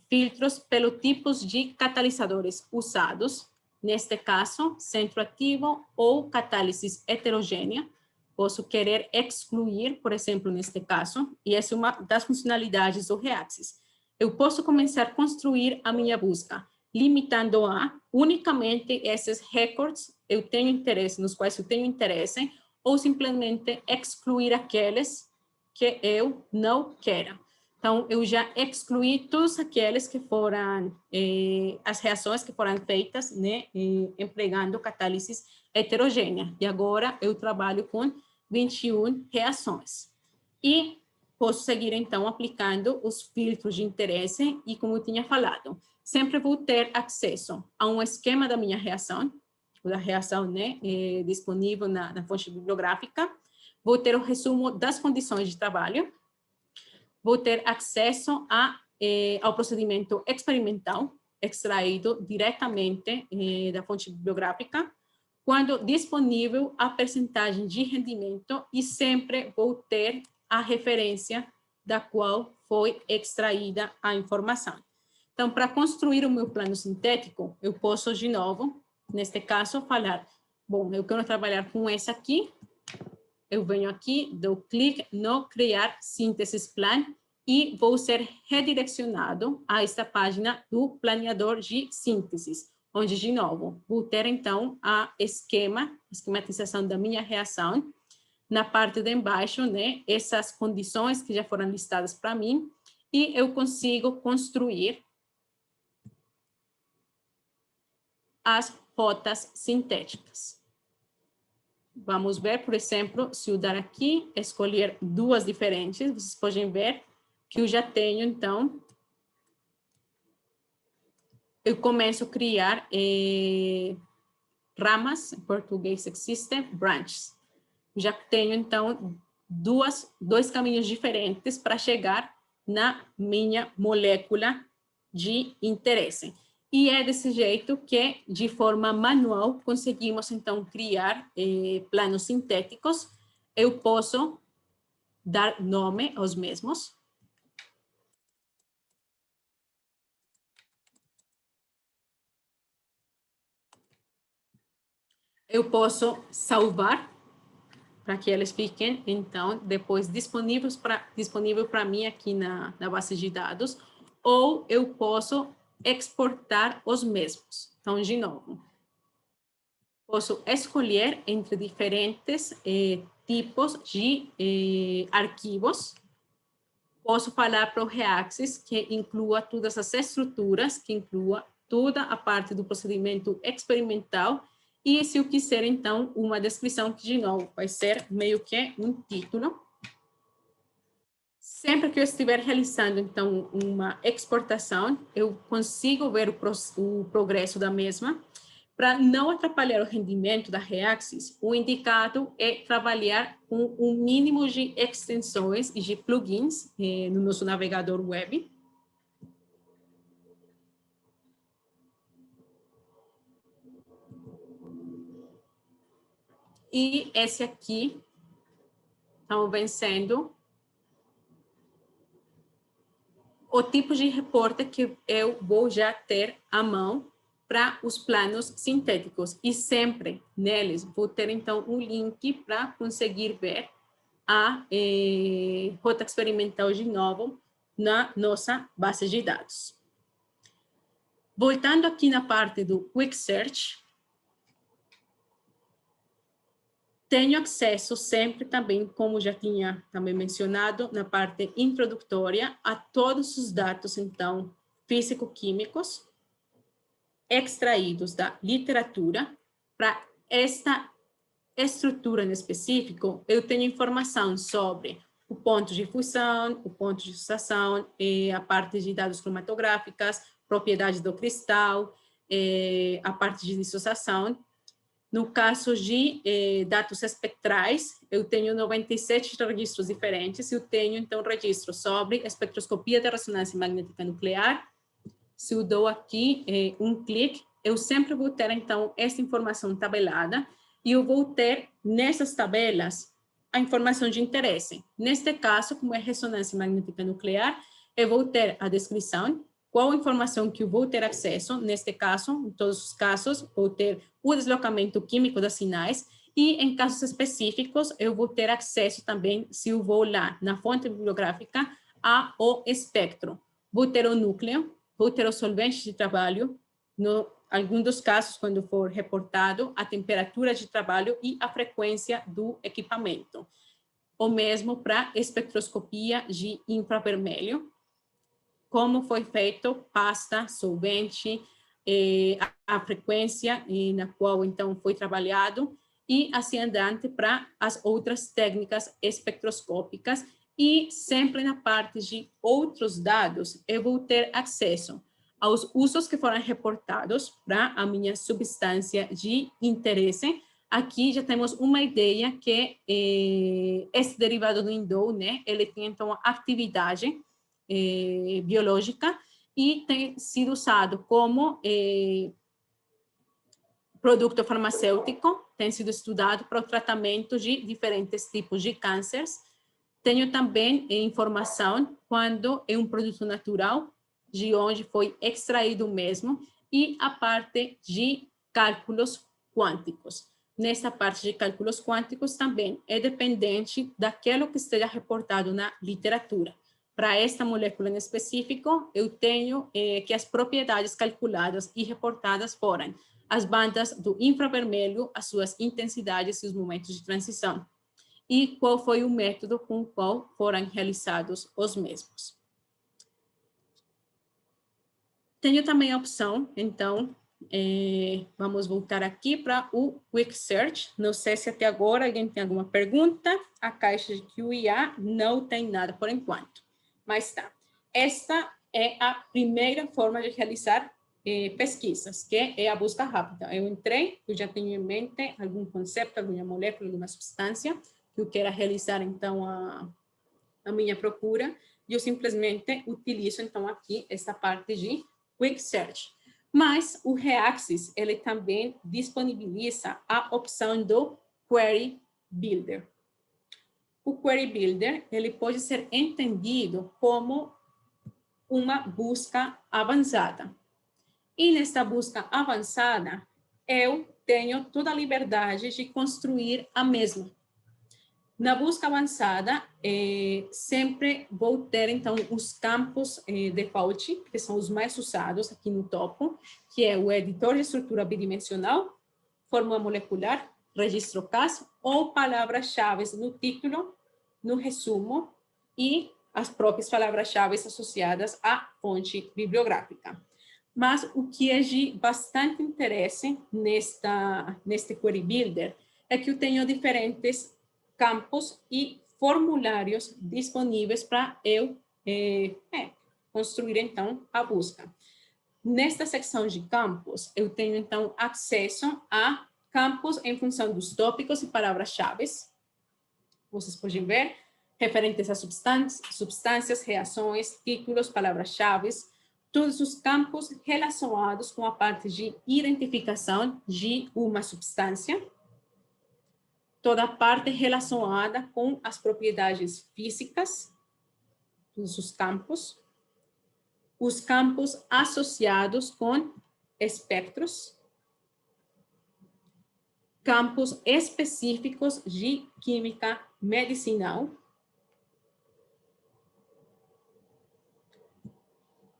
filtros pelo tipos de catalisadores usados. Neste caso, centro ativo ou catálise heterogênea. Posso querer excluir, por exemplo, neste caso, e essa é uma das funcionalidades do Reaxys. Eu posso começar a construir a minha busca, limitando a unicamente esses records nos quais eu tenho interesse, ou simplesmente excluir aqueles que eu não quero. Então, eu já excluí todos aqueles que foram, as reações que foram feitas, né, empregando catálise heterogênea. E agora eu trabalho com 21 reações. E posso seguir, então, aplicando os filtros de interesse e, como eu tinha falado, sempre vou ter acesso a um esquema da minha reação, da reação, né, disponível na fonte bibliográfica. Vou ter o resumo das condições de trabalho. Vou ter acesso ao procedimento experimental, extraído diretamente da fonte bibliográfica, quando disponível a percentagem de rendimento, e sempre vou ter a referência da qual foi extraída a informação. Então, para construir o meu plano sintético, eu posso, de novo, neste caso, falar, bom, eu quero trabalhar com essa aqui. Eu venho aqui, dou clique no Criar Sínteses Plan e vou ser redirecionado a esta página do planeador de sínteses, onde, de novo, vou ter, então, a esquematização da minha reação. Na parte de embaixo, né, essas condições que já foram listadas para mim, e eu consigo construir as rotas sintéticas. Vamos ver, por exemplo, se eu dar aqui, escolher duas diferentes, vocês podem ver que eu já tenho, então, eu começo a criar ramas, em português existe, branches. Já tenho, então, dois caminhos diferentes para chegar na minha molécula de interesse. E é desse jeito que, de forma manual, conseguimos, então, criar planos sintéticos. Eu posso dar nome aos mesmos. Eu posso salvar para que eles fiquem, então, depois disponível para mim aqui na base de dados, ou eu posso exportar os mesmos. Então, de novo, posso escolher entre diferentes tipos de arquivos. posso falar para o Reaxys que inclua todas as estruturas, que inclua toda a parte do procedimento experimental, e se eu quiser, então, uma descrição que, de novo, vai ser meio que um título. Sempre que eu estiver realizando, então, uma exportação, eu consigo ver o progresso da mesma. Para não atrapalhar o rendimento da Reaxys, o indicado é trabalhar com um mínimo de extensões e de plugins no nosso navegador web. E esse aqui, estão vencendo o tipo de reporte que eu vou já ter à mão para os planos sintéticos. E sempre neles vou ter, então, um link para conseguir ver a rota experimental de novo na nossa base de dados. Voltando aqui na parte do Quick Search, tenho acesso sempre também, como já tinha também mencionado, na parte introdutória, a todos os dados, então, físico-químicos, extraídos da literatura. Para esta estrutura em específico, eu tenho informação sobre o ponto de fusão, o ponto de dissociação, a parte de dados cromatográficas, propriedades do cristal, a parte de dissociação. No caso de dados espectrais, eu tenho 97 registros diferentes. Eu tenho, então, registros sobre espectroscopia de ressonância magnética nuclear. Se eu dou aqui um clique, eu sempre vou ter, então, essa informação tabelada, e eu vou ter, nessas tabelas, a informação de interesse. Neste caso, como é ressonância magnética nuclear, eu vou ter a descrição, qual a informação que eu vou ter acesso. Neste caso, em todos os casos, vou ter o deslocamento químico das sinais, e em casos específicos, eu vou ter acesso também, se eu vou lá na fonte bibliográfica, ao espectro. Vou ter o núcleo, vou ter o solvente de trabalho, no algum dos casos, quando for reportado, a temperatura de trabalho e a frequência do equipamento. O mesmo para espectroscopia de infravermelho, como foi feito, pasta, solvente, a frequência na qual, então, foi trabalhado, e assim andante para as outras técnicas espectroscópicas. E sempre na parte de outros dados, eu vou ter acesso aos usos que foram reportados para a minha substância de interesse. Aqui já temos uma ideia que esse derivado do indol, né, ele tem, então, atividade biológica e tem sido usado como produto farmacêutico, tem sido estudado para o tratamento de diferentes tipos de cânceres. Tenho também informação quando é um produto natural, de onde foi extraído mesmo, e a parte de cálculos quânticos. Nessa parte de cálculos quânticos também é dependente daquilo que esteja reportado na literatura. Para esta molécula em específico, eu tenho que as propriedades calculadas e reportadas foram as bandas do infravermelho, as suas intensidades e os momentos de transição, e qual foi o método com o qual foram realizados os mesmos. Tenho também a opção, então, vamos voltar aqui para o Quick Search. Não sei se até agora alguém tem alguma pergunta. A caixa de Q&A não tem nada por enquanto. Mas tá. Esta é a primeira forma de realizar pesquisas, que é a busca rápida. Eu entrei, eu já tenho em mente algum conceito, alguma molécula, alguma substância, que eu quero realizar, então, a minha procura, e eu simplesmente utilizo, então, aqui essa parte de Quick Search. Mas o Reaxys, ele também disponibiliza a opção do Query Builder. O Query Builder, ele pode ser entendido como uma busca avançada. E nesta busca avançada, eu tenho toda a liberdade de construir a mesma. Na busca avançada, sempre vou ter, então, os campos default, que são os mais usados aqui no topo, que é o editor de estrutura bidimensional, fórmula molecular, registro CAS, ou palavras-chave no título, no resumo, e as próprias palavras-chave associadas à fonte bibliográfica. Mas o que é de bastante interesse neste Query Builder é que eu tenho diferentes campos e formulários disponíveis para eu construir, então, a busca. Nesta secção de campos, eu tenho, então, acesso a campos em função dos tópicos e palavras-chave. Vocês podem ver, referentes a substâncias, reações, títulos, palavras-chave, todos os campos relacionados com a parte de identificação de uma substância, toda a parte relacionada com as propriedades físicas, todos os campos associados com espectros, campos específicos de química medicinal,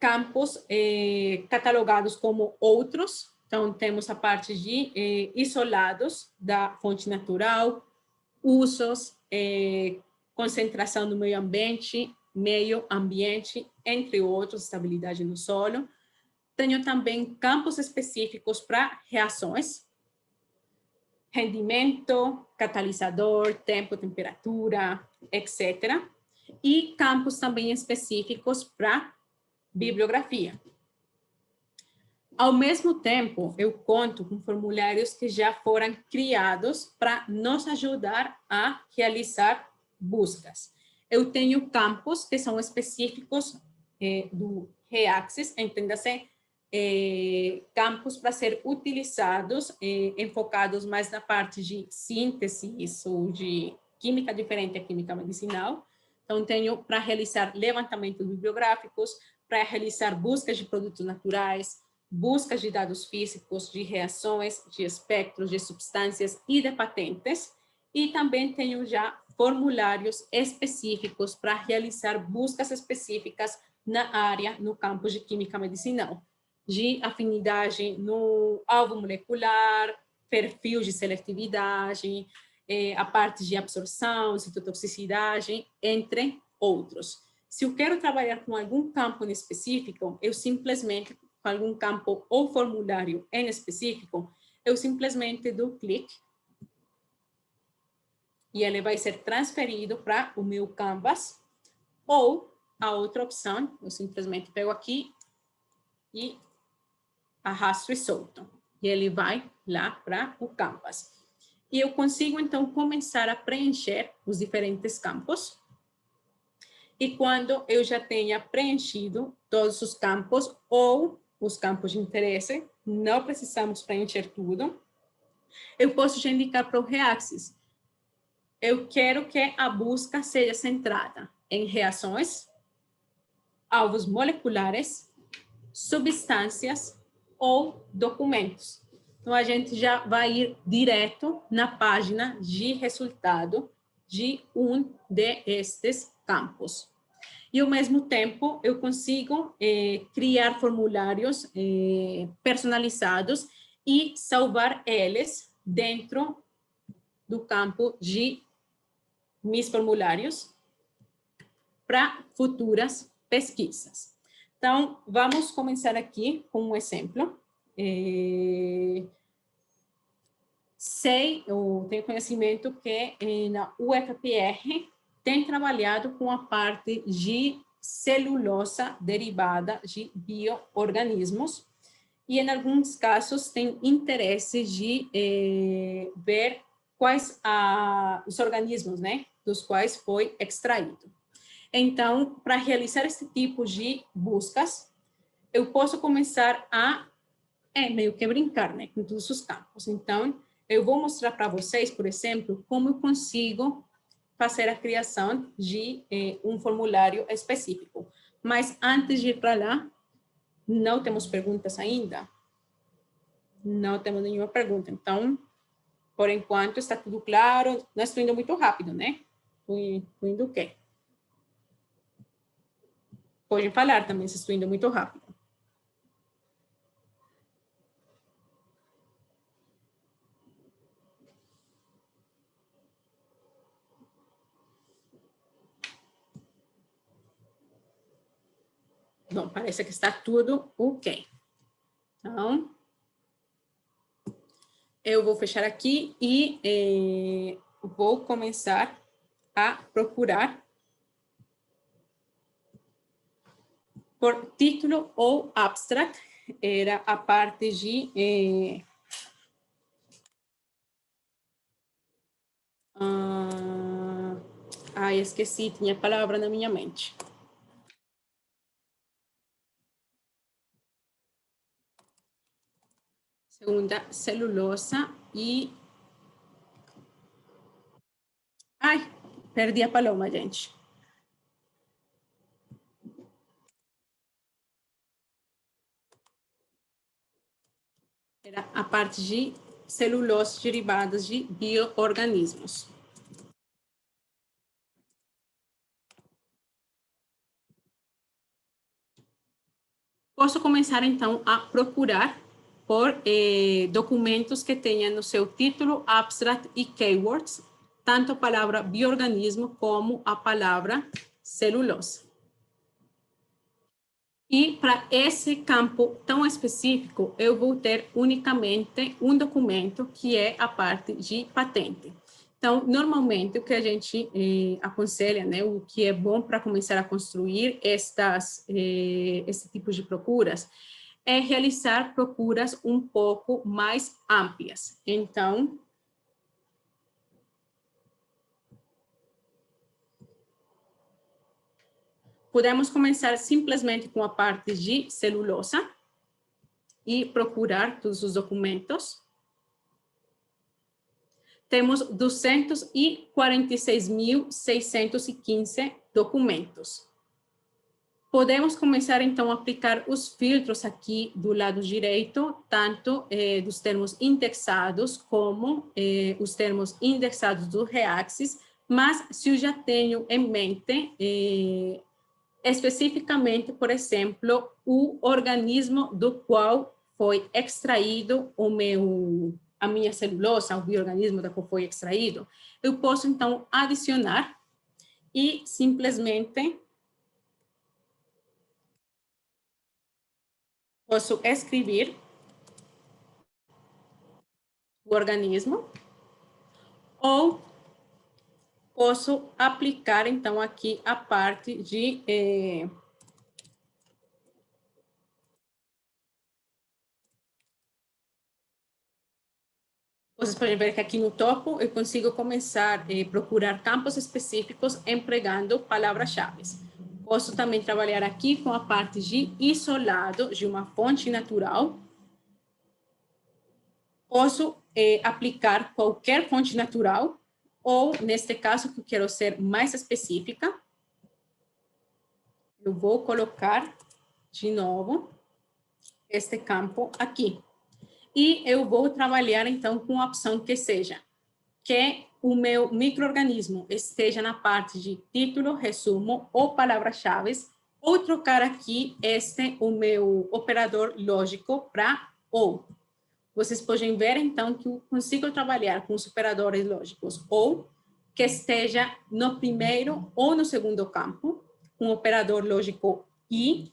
campos catalogados como outros. Então, temos a parte de isolados da fonte natural, usos, concentração no meio ambiente, entre outros, estabilidade no solo. Tenho também campos específicos para reações, rendimento, catalisador, tempo, temperatura, etc. E campos também específicos para bibliografia. Ao mesmo tempo, eu conto com formulários que já foram criados para nos ajudar a realizar buscas. Eu tenho campos que são específicos do Reaxys, entenda-se, campos para ser utilizados, enfocados mais na parte de síntese ou de química diferente à química medicinal. Então, tenho para realizar levantamentos bibliográficos, para realizar buscas de produtos naturais, buscas de dados físicos, de reações, de espectros, de substâncias e de patentes. E também tenho já formulários específicos para realizar buscas específicas na área, no campo de química medicinal, de afinidade no alvo molecular, perfil de seletividade, a parte de absorção, citotoxicidade, entre outros. Se eu quero trabalhar com algum campo em específico, eu simplesmente, com algum campo ou formulário em específico, eu simplesmente dou clique e ele vai ser transferido para o meu Canvas, ou a outra opção, eu simplesmente pego aqui e arrasto e solto. E ele vai lá para o Canvas. E eu consigo, então, começar a preencher os diferentes campos. E quando eu já tenha preenchido todos os campos ou os campos de interesse, não precisamos preencher tudo, eu posso já indicar para o Reaxys. Eu quero que a busca seja centrada em reações, alvos moleculares, substâncias ou documentos. Então, a gente já vai ir direto na página de resultado de um destes campos. E, ao mesmo tempo, eu consigo criar formulários personalizados e salvar eles dentro do campo de meus formulários para futuras pesquisas. Então, vamos começar aqui com um exemplo. Tenho conhecimento que na UFPR tem trabalhado com a parte de celulosa derivada de bioorganismos e, em alguns casos, tem interesse de ver quais os organismos, né, dos quais foi extraído. Então, para realizar esse tipo de buscas, eu posso começar a meio que brincar, né, com todos os campos. Então, eu vou mostrar para vocês, por exemplo, como eu consigo fazer a criação de um formulário específico. Mas antes de ir para lá, não temos perguntas ainda? Não temos nenhuma pergunta. Então, por enquanto, está tudo claro. Não estou indo muito rápido, né? Estou indo o quê? Podem falar também se estou indo muito rápido. Bom, parece que está tudo ok. Então, eu vou fechar aqui e vou começar a procurar por título ou abstract. Era a parte de... esqueci, tinha a palavra na minha mente. Segunda, celulosa e... Ai, perdi a paloma, gente. Era a parte de celulose derivadas de bioorganismos. Posso começar, então, a procurar por documentos que tenham no seu título, abstract e keywords, tanto a palavra bioorganismo como a palavra celulose. E para esse campo tão específico, eu vou ter unicamente um documento que é a parte de patente. Então, normalmente, o que a gente aconselha, né, o que é bom para começar a construir esse tipo de procuras, é realizar procuras um pouco mais amplas. Então, podemos começar simplesmente com a parte de celulosa e procurar todos os documentos. Temos 246.615 documentos. Podemos começar, então, a aplicar os filtros aqui do lado direito, tanto dos termos indexados como os termos indexados do Reaxys, mas se eu já tenho em mente especificamente, por exemplo, o organismo do qual foi extraído a minha celulosa, o bioorganismo da qual foi extraído, eu posso, então, adicionar e simplesmente posso escrever o organismo ou posso aplicar, então, aqui a parte de... Vocês podem ver que aqui no topo eu consigo começar a procurar campos específicos empregando palavras-chave. Posso também trabalhar aqui com a parte de isolado de uma fonte natural. Posso aplicar qualquer fonte natural, ou, neste caso, que eu quero ser mais específica, eu vou colocar, de novo, este campo aqui. E eu vou trabalhar, então, com a opção que seja que o meu microorganismo esteja na parte de título, resumo ou palavras-chave, ou trocar aqui o meu operador lógico para ou. Vocês podem ver, então, que eu consigo trabalhar com os operadores lógicos ou que esteja no primeiro ou no segundo campo, com o operador lógico e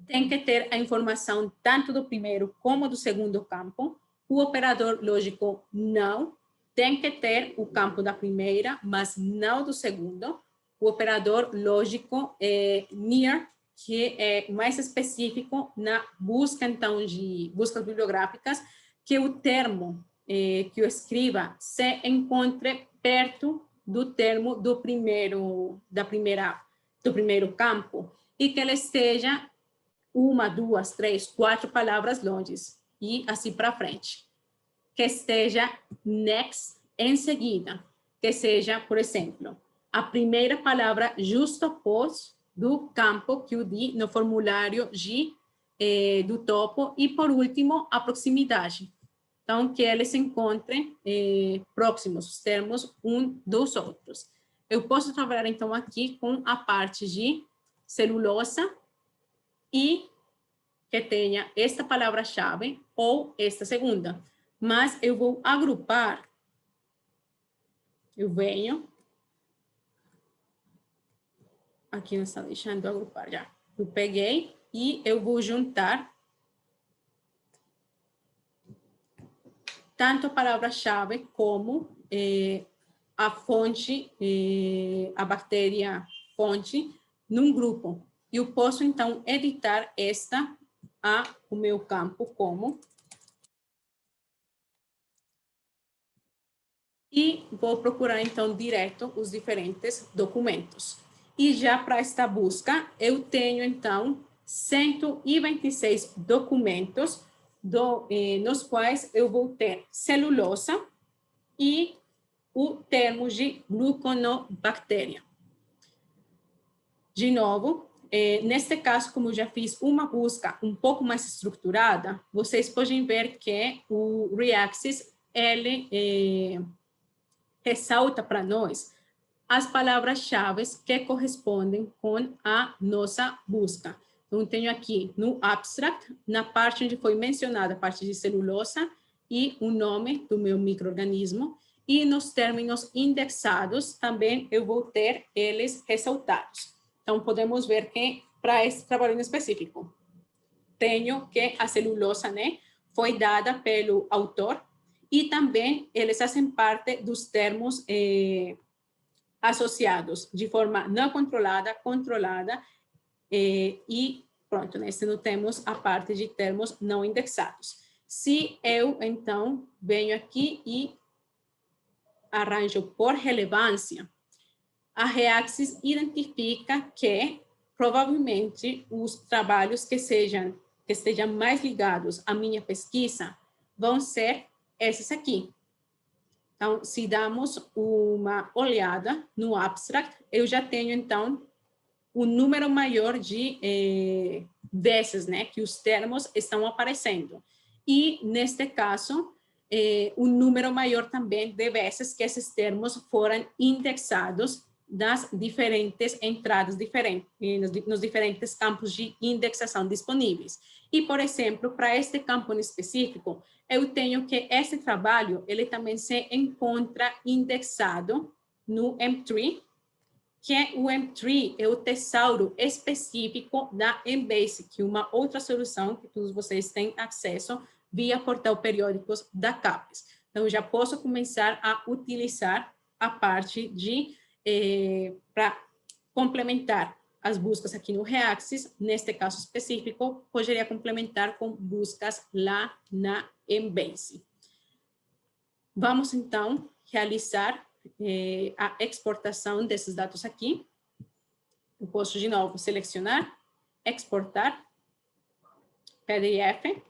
tem que ter a informação tanto do primeiro como do segundo campo. O operador lógico não, tem que ter o campo da primeira, mas não do segundo. O operador lógico near, que é mais específico na busca, então, de buscas bibliográficas, que o termo que eu escreva se encontre perto do termo do primeiro campo e que ele esteja 1, 2, 3, 4 palavras longe e assim para frente. Que esteja next em seguida, que seja, por exemplo, a primeira palavra justo após do campo que eu di no formulário do topo e, por último, a proximidade. Então, que eles se encontrem próximos, os termos um dos outros. Eu posso trabalhar, então, aqui com a parte de celulosa e que tenha esta palavra-chave ou esta segunda. Mas eu vou agrupar. Eu venho. Aqui não está deixando agrupar já. Eu peguei e eu vou juntar tanto a palavra-chave como a fonte, a bactéria fonte, num grupo. E eu posso, então, editar o meu campo como. E vou procurar, então, direto os diferentes documentos. E já para esta busca, eu tenho, então, 126 documentos nos quais eu vou ter celulosa e o termo de gluconobactéria. De novo, neste caso, como eu já fiz uma busca um pouco mais estruturada, vocês podem ver que o Reaxys, ele ressalta para nós as palavras-chave que correspondem com a nossa busca. Então, tenho aqui no abstract, na parte onde foi mencionada a parte de celulosa e o nome do meu micro-organismo, e nos términos indexados também eu vou ter eles ressaltados. Então, podemos ver que para esse trabalho em específico, tenho que a celulosa, né, foi dada pelo autor, e também eles fazem parte dos termos associados de forma não controlada, controlada, e pronto, né? Se não temos a parte de termos não indexados. Se eu, então, venho aqui e arranjo por relevância, a Reaxys identifica que provavelmente os trabalhos que estejam mais ligados à minha pesquisa vão ser esses aqui. Então, se damos uma olhada no abstract, eu já tenho, então, o número maior de vezes, né, que os termos estão aparecendo. E, neste caso, o número maior também de vezes que esses termos foram indexados das diferentes entradas nos diferentes campos de indexação disponíveis. E, por exemplo, para este campo em específico, eu tenho que esse trabalho, ele também se encontra indexado no M3, que o M3 é o tesouro específico da Embase, que é uma outra solução que todos vocês têm acesso via portal periódicos da CAPES. Então, eu já posso começar a utilizar a parte de para complementar as buscas aqui no Reaxys, neste caso específico, poderia complementar com buscas lá na Embase. Vamos, então, realizar a exportação desses dados aqui. Eu posso, de novo, selecionar, exportar, PDF,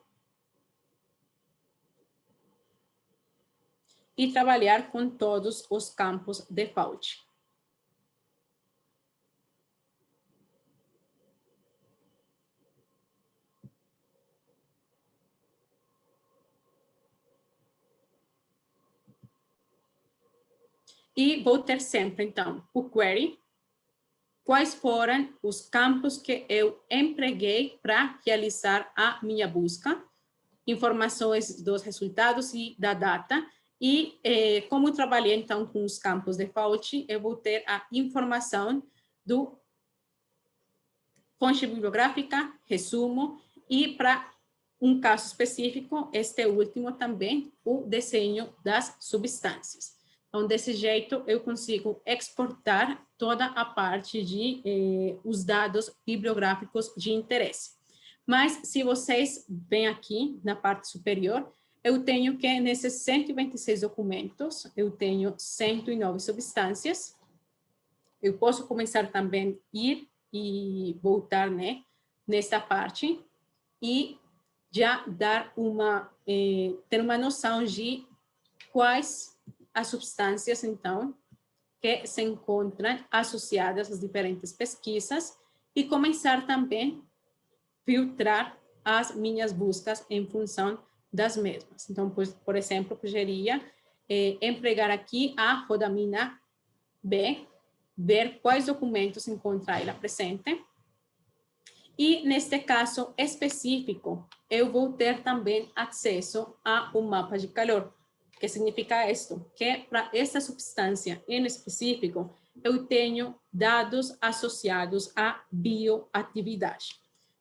e trabalhar com todos os campos default. E vou ter sempre, então, o query, quais foram os campos que eu empreguei para realizar a minha busca, informações dos resultados e da data, e como eu trabalhei, então, com os campos default, eu vou ter a informação do fonte bibliográfica, resumo, e para um caso específico, este último também, o desenho das substâncias. Então, desse jeito, eu consigo exportar toda a parte de os dados bibliográficos de interesse. Mas, se vocês vêm aqui na parte superior, eu tenho que, nesses 126 documentos, eu tenho 109 substâncias. Eu posso começar também a ir e voltar, né, nesta parte, e já dar ter uma noção de quais as substâncias, então, que se encontram associadas às diferentes pesquisas, e começar também a filtrar as minhas buscas em função das mesmas. Então, por exemplo, poderia empregar aqui a rodamina B, ver quais documentos encontrar ela presente. E, neste caso específico, eu vou ter também acesso a um mapa de calor. Que significa isto? Que para esta substância em específico, eu tenho dados associados à bioatividade.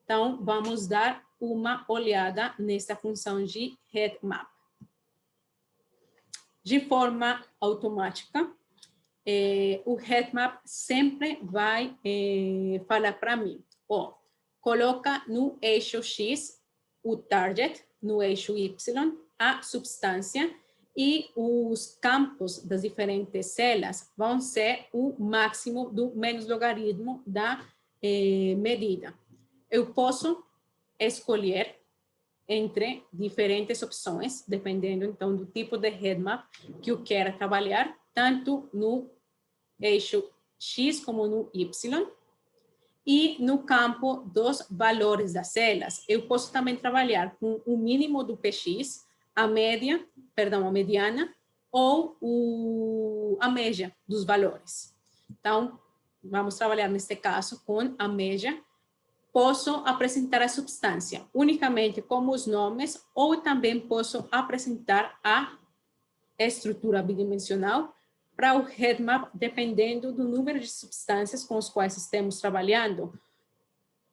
Então, vamos dar uma olhada nessa função de headmap. De forma automática, o headmap sempre vai falar para mim, coloca no eixo X o target, no eixo Y a substância, e os campos das diferentes celas vão ser o máximo do menos logaritmo da medida. Eu posso escolher entre diferentes opções, dependendo, então, do tipo de headmap que eu quero trabalhar, tanto no eixo X como no Y, e no campo dos valores das celas. Eu posso também trabalhar com o mínimo do PX, a mediana, ou a média dos valores. Então, vamos trabalhar, neste caso, com a média. Posso apresentar a substância unicamente como os nomes, ou também posso apresentar a estrutura bidimensional para o headmap, dependendo do número de substâncias com os quais estamos trabalhando.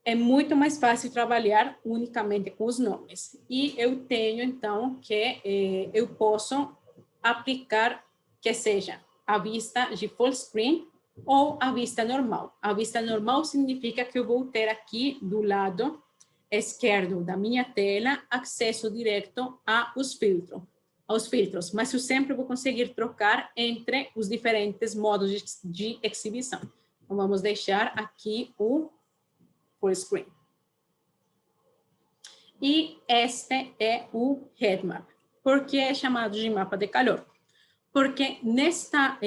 É muito mais fácil trabalhar unicamente com os nomes. E eu tenho, então, que eu posso aplicar, que seja a vista de full screen ou a vista normal. A vista normal significa que eu vou ter aqui do lado esquerdo da minha tela acesso direto aos filtros, mas eu sempre vou conseguir trocar entre os diferentes modos de exibição. Então, vamos deixar aqui o full screen. E este é o headmap. Por que é chamado de mapa de calor? Porque nesta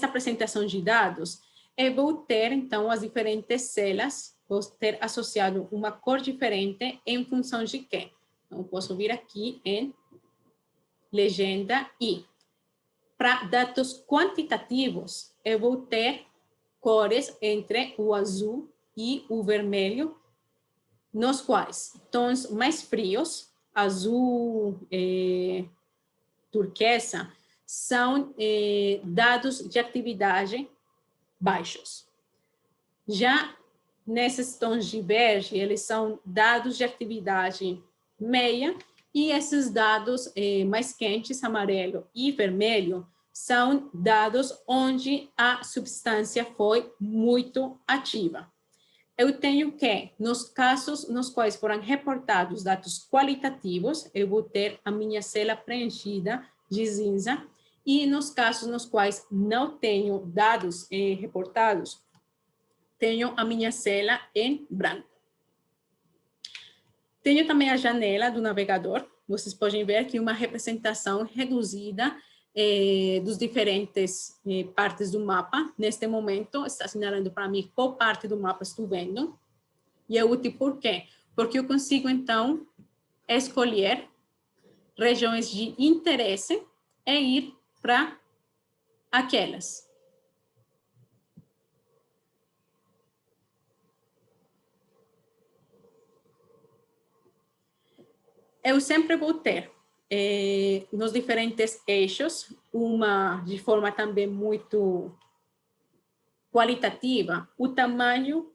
apresentação de dados, eu vou ter, então, as diferentes celas, vou ter associado uma cor diferente em função de quê? Então, eu posso vir aqui em legenda e, para dados quantitativos, eu vou ter cores entre o azul e o vermelho, nos quais tons mais frios, azul, turquesa, são dados de atividade baixos. Já nesses tons de bege, eles são dados de atividade meia, e esses dados mais quentes, amarelo e vermelho, são dados onde a substância foi muito ativa. Eu tenho que, nos casos nos quais foram reportados dados qualitativos, eu vou ter a minha cela preenchida de cinza, e nos casos nos quais não tenho dados reportados, tenho a minha cela em branco. Tenho também a janela do navegador. Vocês podem ver que uma representação reduzida dos diferentes partes do mapa. Neste momento, está assinalando para mim qual parte do mapa estou vendo. E é útil por quê? Porque eu consigo, então, escolher regiões de interesse e ir para aquelas. Eu sempre vou ter nos diferentes eixos, uma de forma também muito qualitativa, o tamanho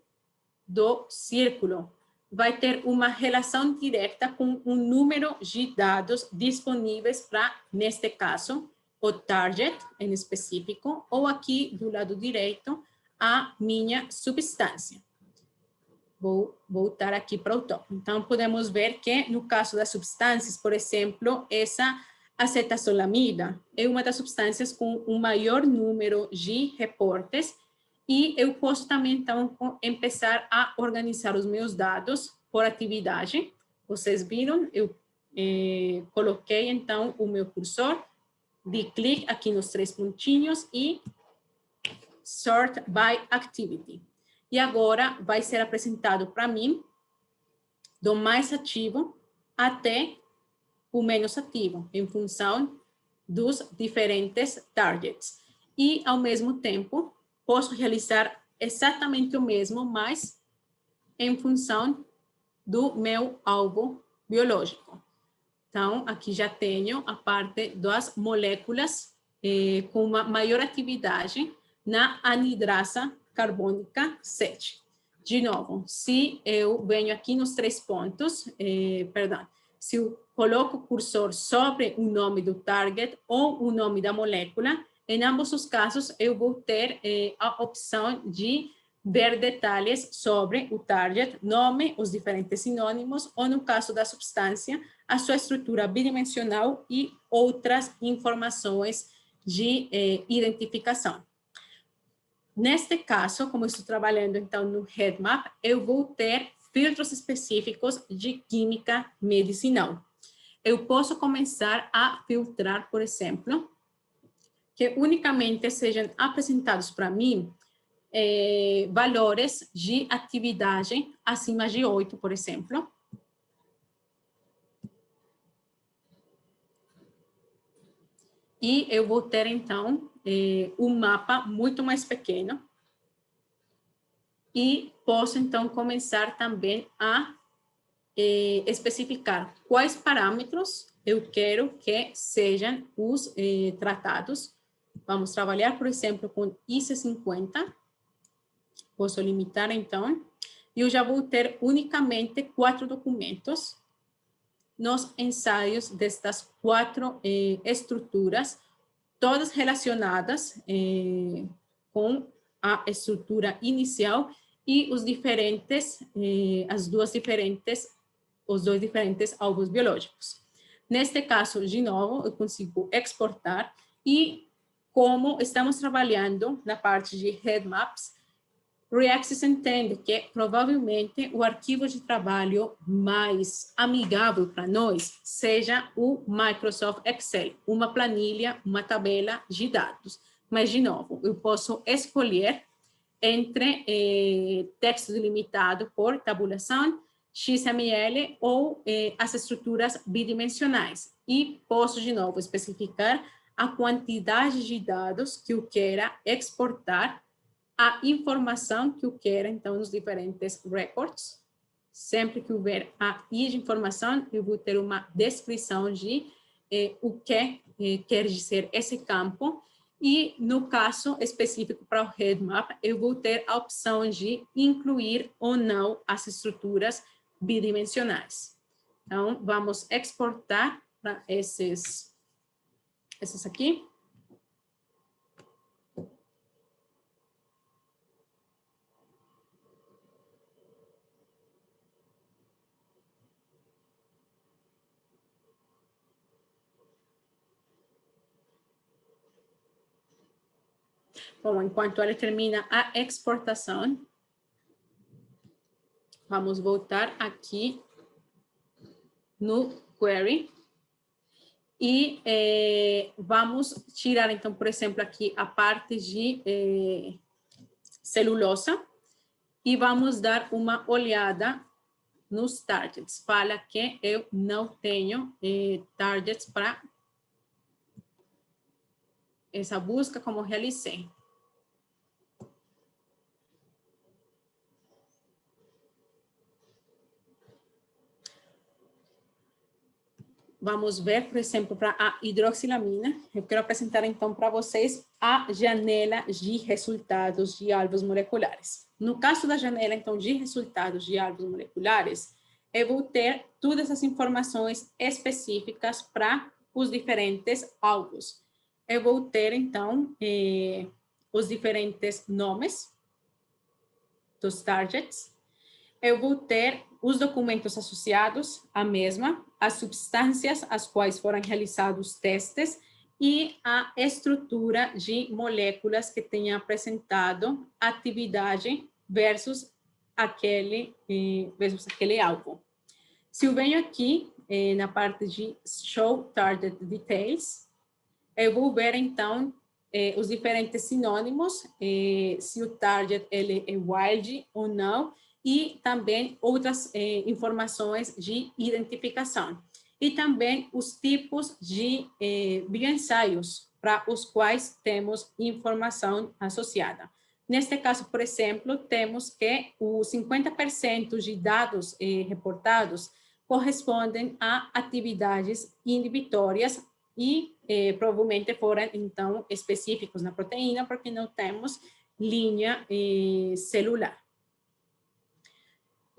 do círculo vai ter uma relação direta com o número de dados disponíveis para, neste caso, o target em específico, ou aqui do lado direito, a minha substância. Vou voltar aqui para o topo. Então, podemos ver que, no caso das substâncias, por exemplo, essa acetazolamida é uma das substâncias com o maior número de reportes, e eu posso também, então, começar a organizar os meus dados por atividade. Vocês viram, eu coloquei, então, o meu cursor, de clique aqui nos 3 pontinhos e Sort by Activity. E agora vai ser apresentado para mim do mais ativo até o menos ativo, em função dos diferentes targets. E, ao mesmo tempo, posso realizar exatamente o mesmo, mas em função do meu alvo biológico. Então, aqui já tenho a parte das moléculas com uma maior atividade na anidrasa carbônica 7. De novo, se eu venho aqui nos 3 pontos, se eu coloco o cursor sobre o nome do target ou o nome da molécula, em ambos os casos eu vou ter a opção de ver detalhes sobre o target, nome, os diferentes sinônimos, ou no caso da substância, a sua estrutura bidimensional e outras informações de identificação. Neste caso, como eu estou trabalhando então no Headmap, eu vou ter filtros específicos de química medicinal. Eu posso começar a filtrar, por exemplo, que unicamente sejam apresentados para mim valores de atividade acima de 8, por exemplo. E eu vou ter, então, um mapa muito mais pequeno. E posso, então, começar também a especificar quais parâmetros eu quero que sejam os tratados. Vamos trabalhar, por exemplo, com IC50. Posso limitar, então. E eu já vou ter unicamente 4 documentos nos ensaios destas 4 estruturas, todas relacionadas com a estrutura inicial e os dois diferentes alvos biológicos. Neste caso, de novo, eu consigo exportar e, como estamos trabalhando na parte de Headmaps, Reaxys entende que provavelmente o arquivo de trabalho mais amigável para nós seja o Microsoft Excel, uma planilha, uma tabela de dados. Mas, de novo, eu posso escolher entre texto delimitado por tabulação, XML ou as estruturas bidimensionais. E posso, de novo, especificar a quantidade de dados que eu queira exportar, a informação que eu quero, então, nos diferentes records. Sempre que houver a I de informação, eu vou ter uma descrição de o que quer dizer esse campo. E, no caso específico para o Headmap, eu vou ter a opção de incluir ou não as estruturas bidimensionais. Então, vamos exportar para esses aqui. Bom, enquanto ela termina a exportação, vamos voltar aqui no Query e vamos tirar, então, por exemplo, aqui a parte de celulosa e vamos dar uma olhada nos targets. Fala que eu não tenho targets para essa busca como realizei. Vamos ver, por exemplo, para a hidroxilamina. Eu quero apresentar, então, para vocês a janela de resultados de árvores moleculares. No caso da janela, então, de resultados de árvores moleculares, eu vou ter todas as informações específicas para os diferentes alvos. Eu vou ter, então, os diferentes nomes dos targets. Eu vou ter os documentos associados à mesma, as substâncias às quais foram realizados testes e a estrutura de moléculas que tenha apresentado atividade versus aquele alvo. Se eu venho aqui na parte de Show Target Details, eu vou ver, então, os diferentes sinônimos, se o target ele é wild ou não, e também outras informações de identificação. E também os tipos de bioensaios para os quais temos informação associada. Neste caso, por exemplo, temos que os 50% de dados reportados correspondem a atividades inibitórias e provavelmente foram, então, específicos na proteína, porque não temos linha celular.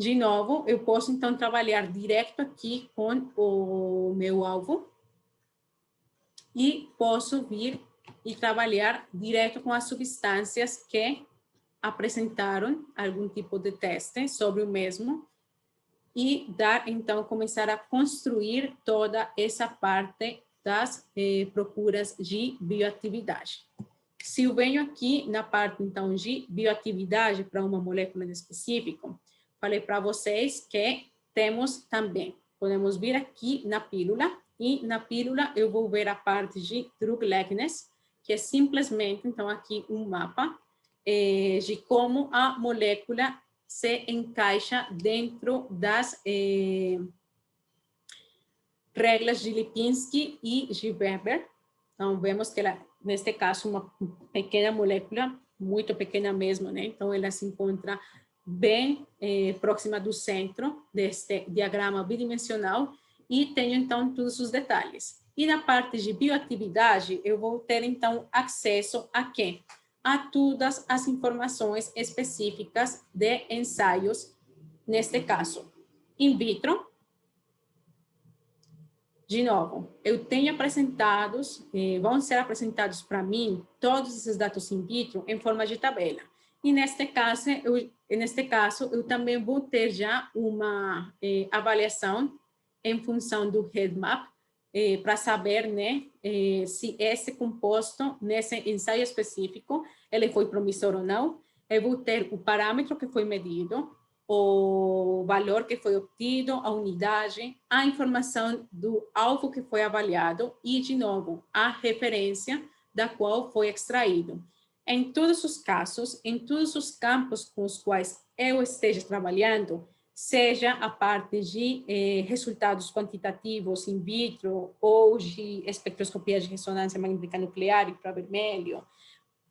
De novo, eu posso, então, trabalhar direto aqui com o meu alvo e posso vir e trabalhar direto com as substâncias que apresentaram algum tipo de teste sobre o mesmo e dar, então, começar a construir toda essa parte das procuras de bioatividade. Se eu venho aqui na parte, então, de bioatividade para uma molécula específica, falei para vocês que temos também, podemos vir aqui na pílula, e na pílula eu vou ver a parte de drug likeness, que é simplesmente, então, aqui um mapa de como a molécula se encaixa dentro das regras de Lipinski e de Weber. Então, vemos que ela, neste caso, uma pequena molécula, muito pequena mesmo, né? Então, ela se encontra bem próxima do centro deste diagrama bidimensional e tenho, então, todos os detalhes. E na parte de bioatividade, eu vou ter, então, acesso a quê? A todas as informações específicas de ensaios, neste caso, in vitro. De novo, eu tenho apresentados, vão ser apresentados para mim todos esses dados in vitro em forma de tabela. E neste caso, eu também vou ter já uma avaliação em função do headmap, para saber, né, se esse composto, nesse ensaio específico, ele foi promissor ou não. Eu vou ter o parâmetro que foi medido, o valor que foi obtido, a unidade, a informação do alvo que foi avaliado e, de novo, a referência da qual foi extraído. Em todos os casos, em todos os campos com os quais eu esteja trabalhando, seja a parte de resultados quantitativos in vitro ou de espectroscopia de ressonância magnética nuclear infravermelho,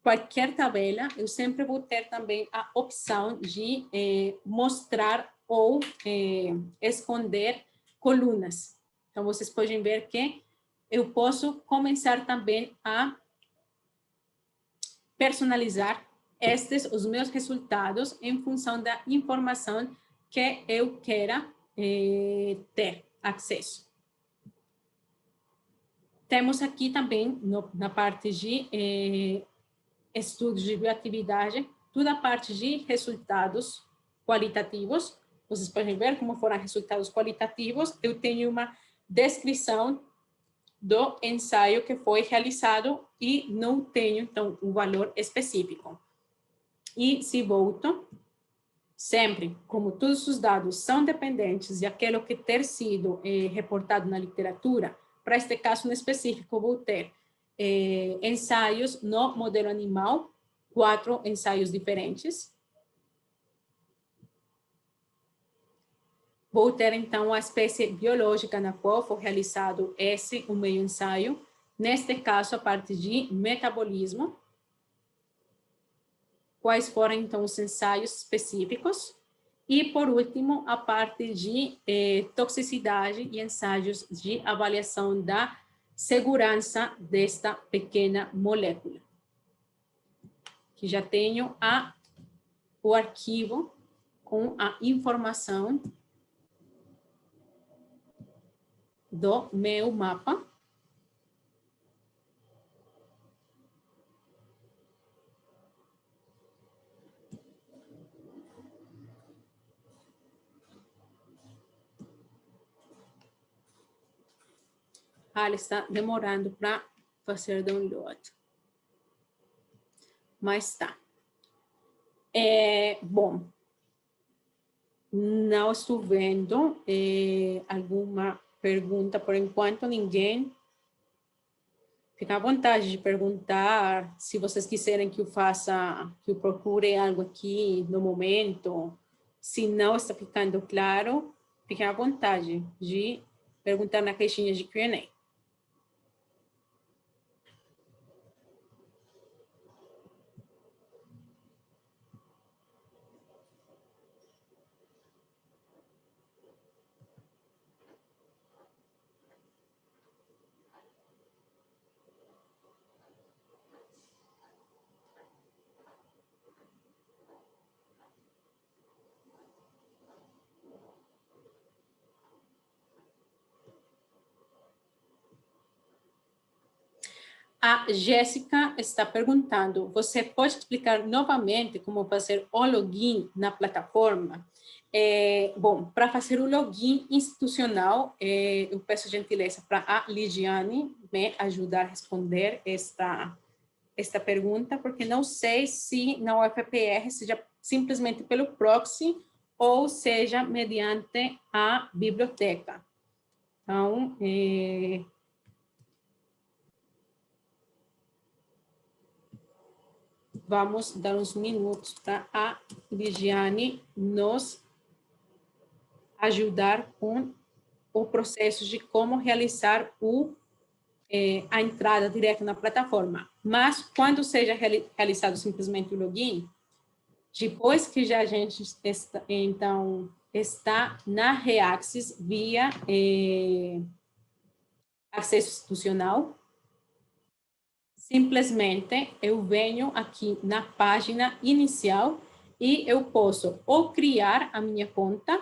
qualquer tabela, eu sempre vou ter também a opção de mostrar ou esconder colunas. Então, vocês podem ver que eu posso começar também a personalizar os meus resultados em função da informação que eu queira ter acesso. Temos aqui também, na parte de estudos de bioatividade, toda a parte de resultados qualitativos. Vocês podem ver como foram resultados qualitativos. Eu tenho uma descrição do ensaio que foi realizado e não tenho, então, um valor específico. E se volto, sempre, como todos os dados são dependentes de aquilo que ter sido reportado na literatura, para este caso em específico, vou ter ensaios no modelo animal, 4 ensaios diferentes. Vou ter, então, a espécie biológica na qual foi realizado o meio ensaio, neste caso, a parte de metabolismo. Quais foram, então, os ensaios específicos. E, por último, a parte de toxicidade e ensaios de avaliação da segurança desta pequena molécula. Que já tenho o arquivo com a informação do meu mapa. Ele está demorando para fazer download. Mas tá. Bom, não estou vendo alguma pergunta por enquanto, ninguém. Fica à vontade de perguntar, se vocês quiserem que eu faça, que eu procure algo aqui no momento. Se não está ficando claro, fiquem à vontade de perguntar na caixinha de Q&A. A Jéssica está perguntando, você pode explicar novamente como fazer o login na plataforma? Bom, para fazer o login institucional, eu peço gentileza para a Ligiane me ajudar a responder esta pergunta, porque não sei se na UFPR seja simplesmente pelo proxy ou seja mediante a biblioteca. Então, vamos dar uns minutos para a Ligiane nos ajudar com o processo de como realizar a entrada direta na plataforma. Mas, quando seja realizado simplesmente o login, depois que já a gente está na Reaxys via acesso institucional, simplesmente eu venho aqui na página inicial e eu posso ou criar a minha conta,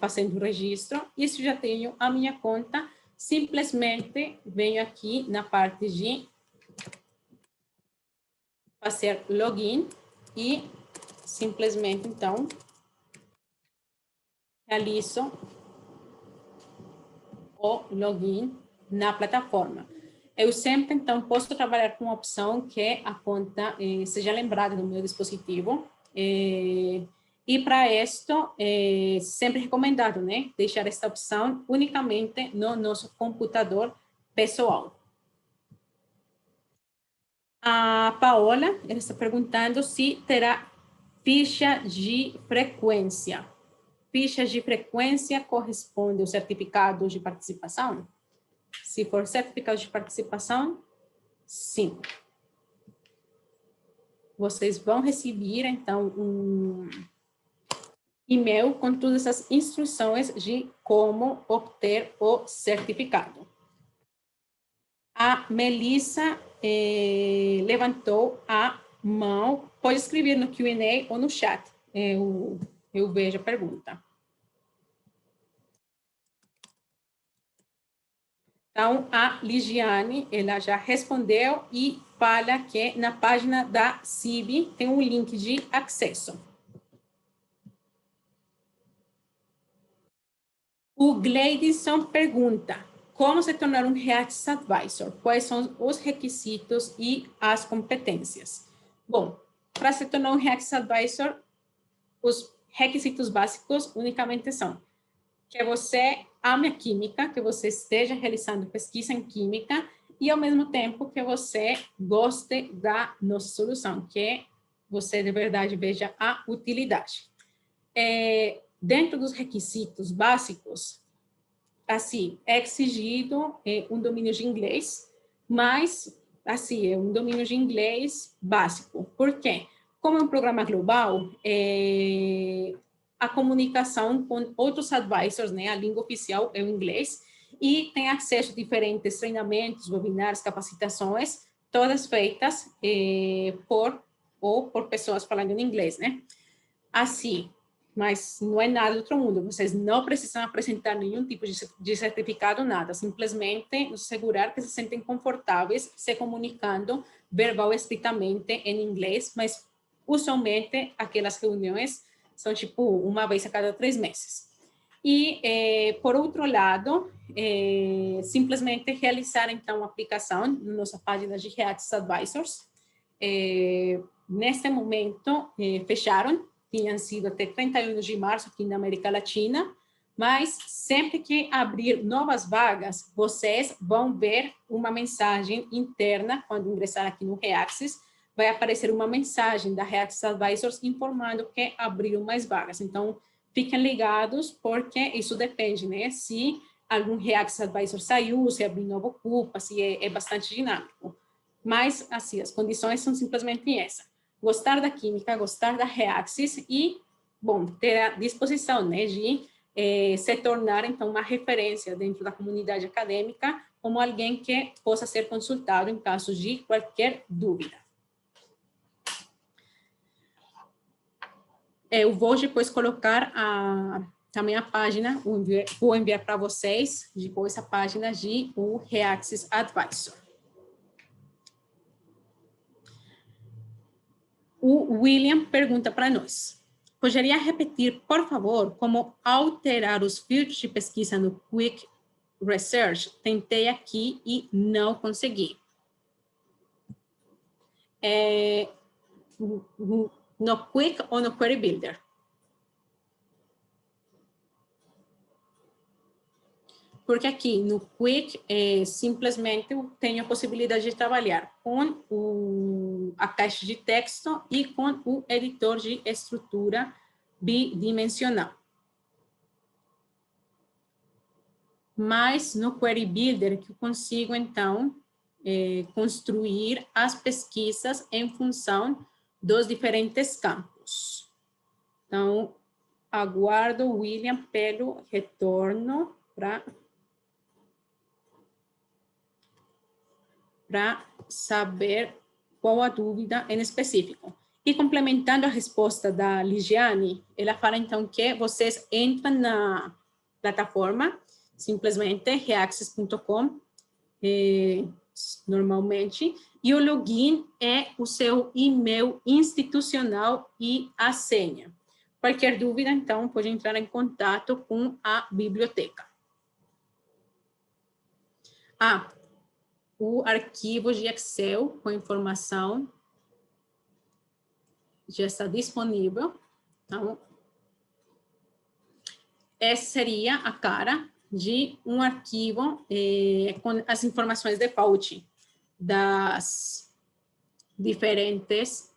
fazendo o registro, e se já tenho a minha conta, simplesmente venho aqui na parte de fazer login e simplesmente, então, realizo o login na plataforma. Eu sempre, então, posso trabalhar com a opção que a conta seja lembrada no meu dispositivo. E para isto, sempre recomendado, né? Deixar esta opção unicamente no nosso computador pessoal. A Paola, ela está perguntando se terá ficha de frequência. Fichas de frequência corresponde ao certificado de participação? Se for certificado de participação, sim. Vocês vão receber, então, um e-mail com todas as instruções de como obter o certificado. A Melissa levantou a mão. Pode escrever no Q&A ou no chat. Eu vejo a pergunta. Então, a Ligiane, ela já respondeu e fala que na página da CIB tem um link de acesso. O Gleidson pergunta, como se tornar um React Advisor? Quais são os requisitos e as competências? Bom, para se tornar um React Advisor, os requisitos básicos unicamente são que você ame a química, que você esteja realizando pesquisa em química e, ao mesmo tempo, que você goste da nossa solução, que você, de verdade, veja a utilidade. Dentro dos requisitos básicos, assim, é exigido um domínio de inglês, mas, assim, é um domínio de inglês básico. Por quê? Como é um programa global, a comunicação com outros advisors, né? A língua oficial é o inglês, e tem acesso a diferentes treinamentos, webinars, capacitações, todas feitas por pessoas falando em inglês, né? Assim, mas não é nada do outro mundo, vocês não precisam apresentar nenhum tipo de certificado, nada, simplesmente nos assegurar que se sentem confortáveis se comunicando verbal e escritamente em inglês, mas usualmente aquelas reuniões são tipo uma vez a cada 3 meses. E, por outro lado, simplesmente realizar, então, a aplicação na nossa página de React Advisors. Neste momento, fecharam, tinham sido até 31 de março aqui na América Latina, mas sempre que abrir novas vagas, vocês vão ver uma mensagem interna, quando ingressar aqui no Reaxys, vai aparecer uma mensagem da React Advisors informando que abriram mais vagas. Então, fiquem ligados, porque isso depende, né? Se algum React Advisor saiu, se abriu novo ocupa, se é bastante dinâmico. Mas, assim, as condições são simplesmente essas. Gostar da química, gostar da Reaxys e, bom, ter a disposição, né, de se tornar, então, uma referência dentro da comunidade acadêmica, como alguém que possa ser consultado em caso de qualquer dúvida. Eu vou depois colocar também a página, vou enviar para vocês depois a página de o Reaxys Advisor. o William pergunta para nós. Poderia repetir, por favor, como alterar os filtros de pesquisa no Quick Research? Tentei aqui e não consegui. No Quick ou no Query Builder? Porque aqui no Quick, simplesmente eu tenho a possibilidade de trabalhar com a caixa de texto e com o editor de estrutura bidimensional. Mas no Query Builder que eu consigo, então, construir as pesquisas em função dos diferentes campos. Então, aguardo o William pelo retorno para saber qual a dúvida em específico. E complementando a resposta da Ligiane, ela fala então que vocês entram na plataforma, simplesmente reaccess.com, normalmente, e o login é o seu e-mail institucional e a senha. Qualquer dúvida, então, pode entrar em contato com a biblioteca. O arquivo de Excel com informação já está disponível. Então, essa seria a cara de um arquivo com as informações default das diferentes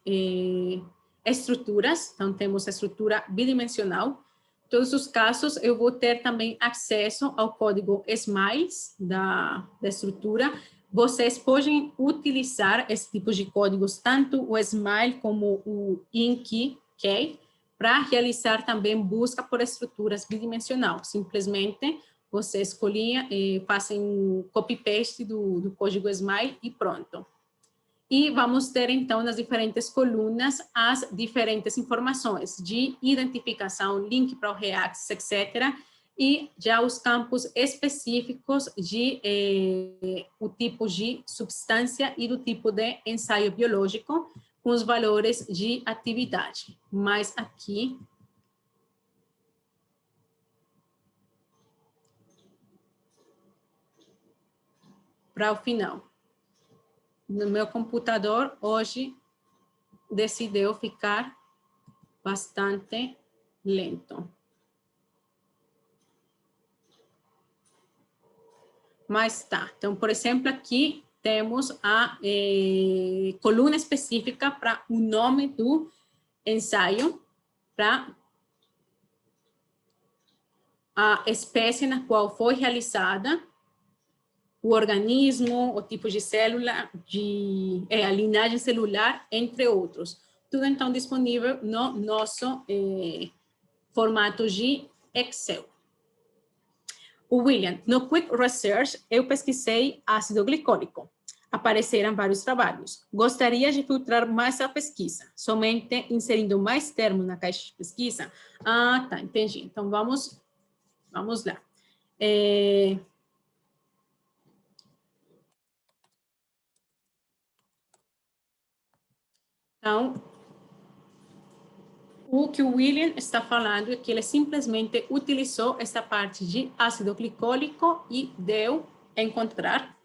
estruturas. Então, temos a estrutura bidimensional. Em todos os casos, eu vou ter também acesso ao código SMILES da estrutura. Vocês podem utilizar esse tipo de códigos, tanto o SMILE como o INCI, para realizar também busca por estruturas bidimensional. Simplesmente, você escolhia, fazem copy-paste do código SMILE e pronto. E vamos ter, então, nas diferentes colunas, as diferentes informações de identificação, link para o React, etc., e já os campos específicos de o tipo de substância e do tipo de ensaio biológico, com os valores de atividade. Mas aqui, para o final. No meu computador, hoje, decidiu ficar bastante lento. Mas tá. Então, por exemplo, aqui temos a coluna específica para o nome do ensaio, para a espécie na qual foi realizada, o organismo, o tipo de célula, a linhagem celular, entre outros. Tudo, então, disponível no nosso formato de Excel. O William, no Quick Research, eu pesquisei ácido glicólico. Apareceram vários trabalhos. Gostaria de filtrar mais a pesquisa, somente inserindo mais termos na caixa de pesquisa? Ah, tá, entendi. Então, vamos lá. Então, o que o William está falando é que ele simplesmente utilizou essa parte de ácido glicólico e deu encontrar.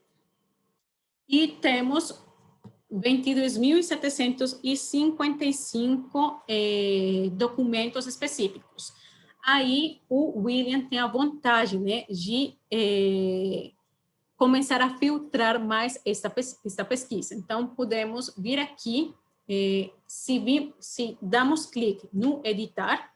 E temos 22.755 documentos específicos. Aí, o William tem a vontade, né, de começar a filtrar mais esta pesquisa. Então, podemos vir aqui, se damos clique no editar,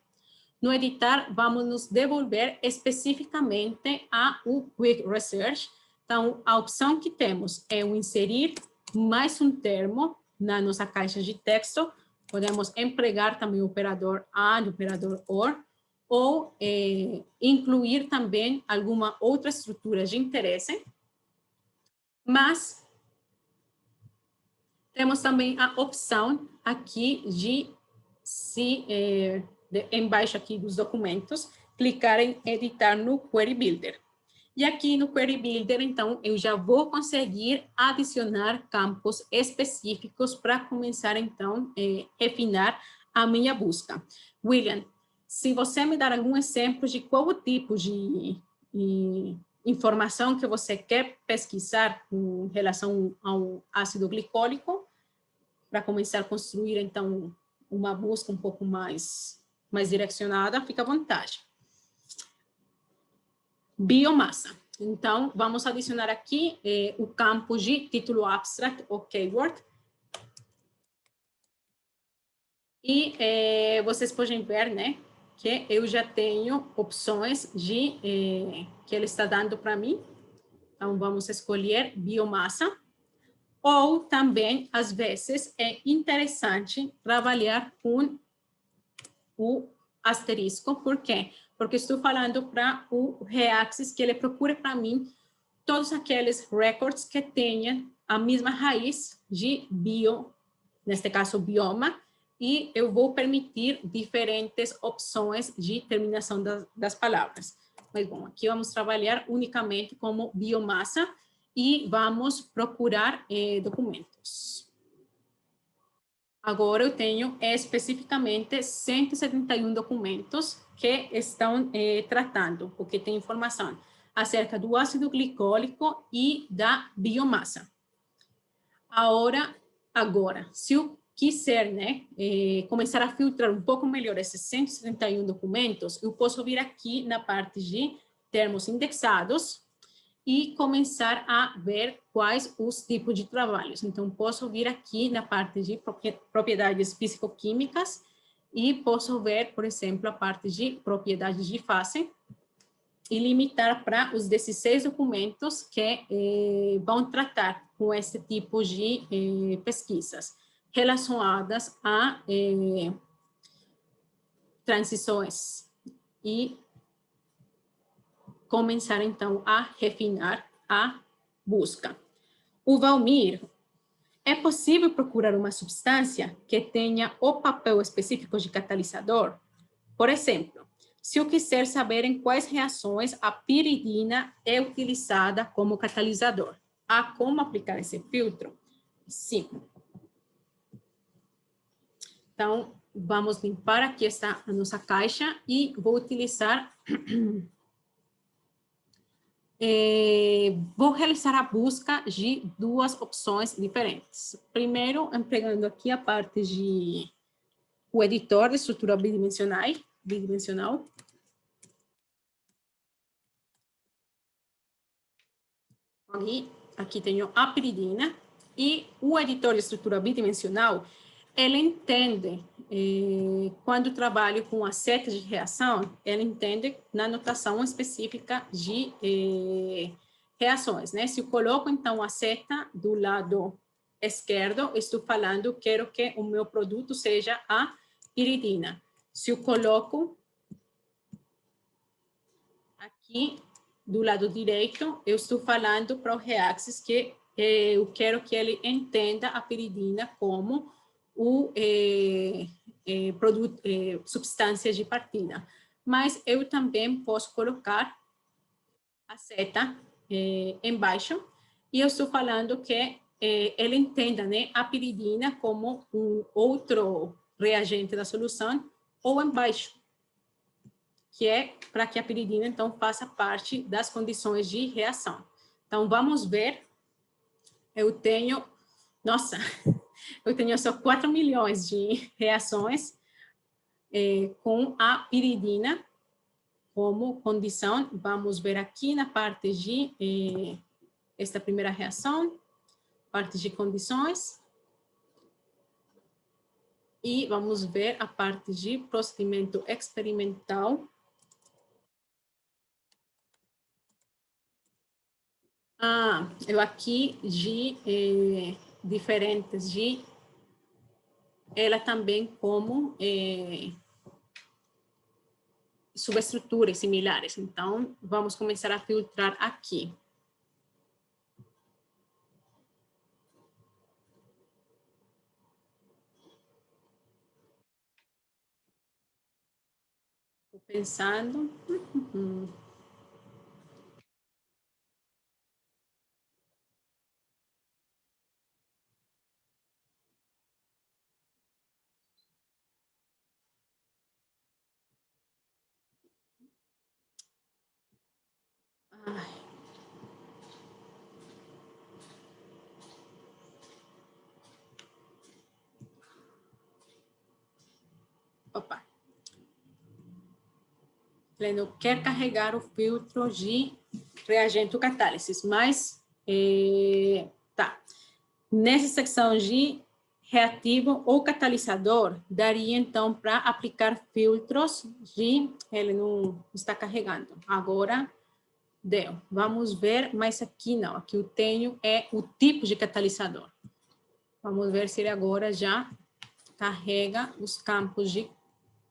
vamos nos devolver especificamente o Quick Research. Então, a opção que temos é o inserir mais um termo na nossa caixa de texto. Podemos empregar também o operador AND, o operador OR, ou incluir também alguma outra estrutura de interesse. Mas temos também a opção aqui de embaixo aqui dos documentos, clicar em editar no Query Builder. E aqui no Query Builder, então, eu já vou conseguir adicionar campos específicos para começar, então, refinar a minha busca. William, se você me dar algum exemplo de qual o tipo de informação que você quer pesquisar em relação ao ácido glicólico, para começar a construir, então, uma busca um pouco mais direcionada, fica à vontade. Biomassa. Então, vamos adicionar aqui o campo de título abstract, ou keyword. E vocês podem ver, né, que eu já tenho opções que ele está dando para mim. Então, vamos escolher biomassa. Ou também, às vezes, é interessante trabalhar com o asterisco. Por quê? Porque estou falando para o Reaxys que ele procure para mim todos aqueles records que tenham a mesma raiz de bio, neste caso, bioma, e eu vou permitir diferentes opções de terminação das palavras. Mas, bom, aqui vamos trabalhar unicamente como biomassa e vamos procurar documentos. Agora eu tenho especificamente 171 documentos que estão tratando, porque tem informação acerca do ácido glicólico e da biomassa. Agora, se eu quiser, né, começar a filtrar um pouco melhor esses 171 documentos, eu posso vir aqui na parte de termos indexados e começar a ver quais os tipos de trabalhos. Então, posso vir aqui na parte de propriedades físico-químicas e posso ver, por exemplo, a parte de propriedades de fase e limitar para os 16 documentos que vão tratar com esse tipo de pesquisas relacionadas a transições e começar, então, a refinar a busca. O Valmir, é possível procurar uma substância que tenha o papel específico de catalisador? Por exemplo, se eu quiser saber em quais reações a piridina é utilizada como catalisador, há como aplicar esse filtro? Sim. Então, vamos limpar aqui a nossa caixa e vou utilizar... vou realizar a busca de duas opções diferentes. Primeiro, empregando aqui a parte de o editor de estrutura bidimensional. Aqui tenho a piridina e o editor de estrutura bidimensional, ele entende, quando trabalho com as setas de reação, ele entende na notação específica de reações, né? Se eu coloco, então, a seta do lado esquerdo, estou falando, quero que o meu produto seja a piridina. Se eu coloco aqui do lado direito, eu estou falando para o Reaxys que eu quero que ele entenda a piridina como o produto, substância de partida. Mas eu também posso colocar a seta embaixo e eu estou falando que ele entenda, né, a piridina como um outro reagente da solução ou embaixo, que é para que a piridina, então, faça parte das condições de reação. Então, vamos ver. Eu tenho, nossa, eu tenho só 4 milhões de reações com a piridina como condição. Vamos ver aqui na parte de esta primeira reação, parte de condições. E vamos ver a parte de procedimento experimental. Eu aqui de diferentes de ela também como subestruturas similares. Então, vamos começar a filtrar aqui. Estou pensando. Opa. Ele não quer carregar o filtro de reagente catálise, mas tá. Nessa secção de reativo ou catalisador, daria então para aplicar filtros de... Ele não está carregando. Agora, deu. Vamos ver, mas aqui não. Aqui eu tenho o tipo de catalisador. Vamos ver se ele agora já carrega os campos de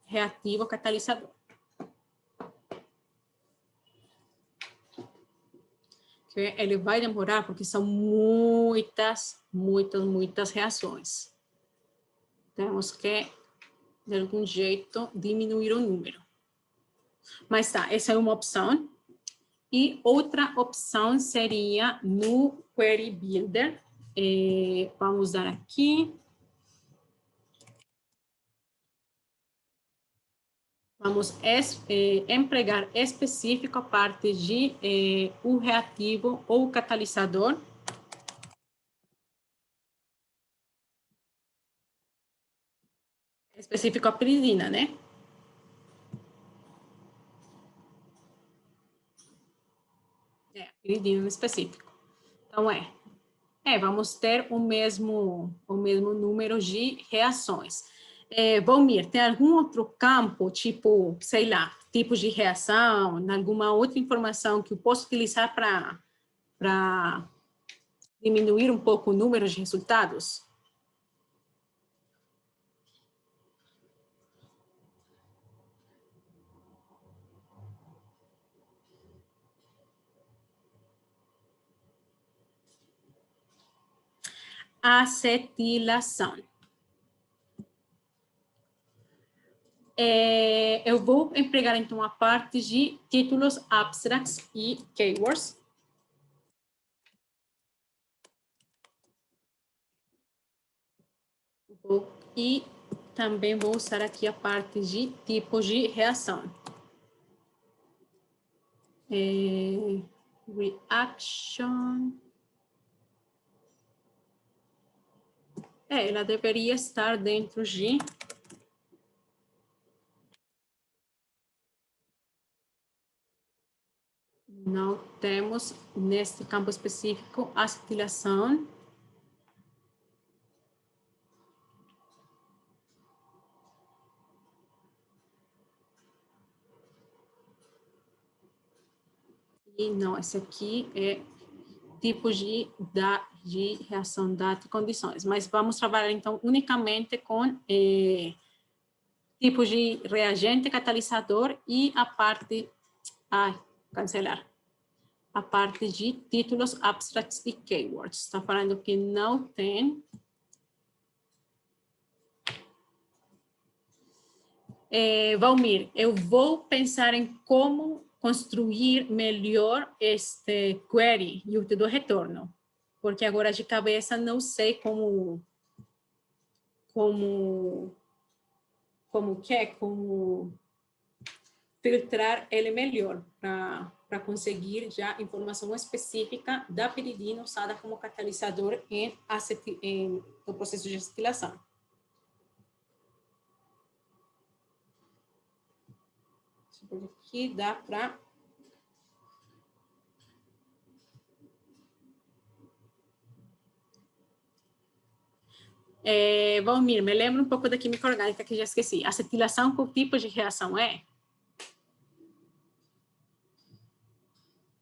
reativo ou catalisador. Ele vai demorar porque são muitas reações. Temos que, de algum jeito, diminuir o número. Mas tá, essa é uma opção. E outra opção seria no Query Builder. Vamos usar aqui. Vamos empregar específico a parte de o reativo ou catalisador. Específico a piridina, né? Piridina específico. Então, vamos ter o mesmo número de reações. Valmir, tem algum outro campo, tipo, sei lá, tipo de reação, alguma outra informação que eu posso utilizar para diminuir um pouco o número de resultados? Acetilação. Eu vou empregar, então, a parte de títulos abstracts e keywords. E também vou usar aqui a parte de tipos de reação. Reaction. Ela deveria estar dentro de... Não temos, neste campo específico, acetilação. E não, esse aqui é tipos de reação, data e condições. Mas vamos trabalhar, então, unicamente com tipos de reagente, catalisador e a parte... cancelar. A parte de títulos, abstracts e keywords. Está falando que não tem... Valmir, eu vou pensar em como construir melhor este query e eu te dou retorno, porque agora de cabeça não sei como filtrar ele melhor para conseguir já informação específica da piridina usada como catalisador no processo de acetilação. Aqui dá para... Valmir, me lembra um pouco da química orgânica que já esqueci. Acetilação, qual tipo de reação é?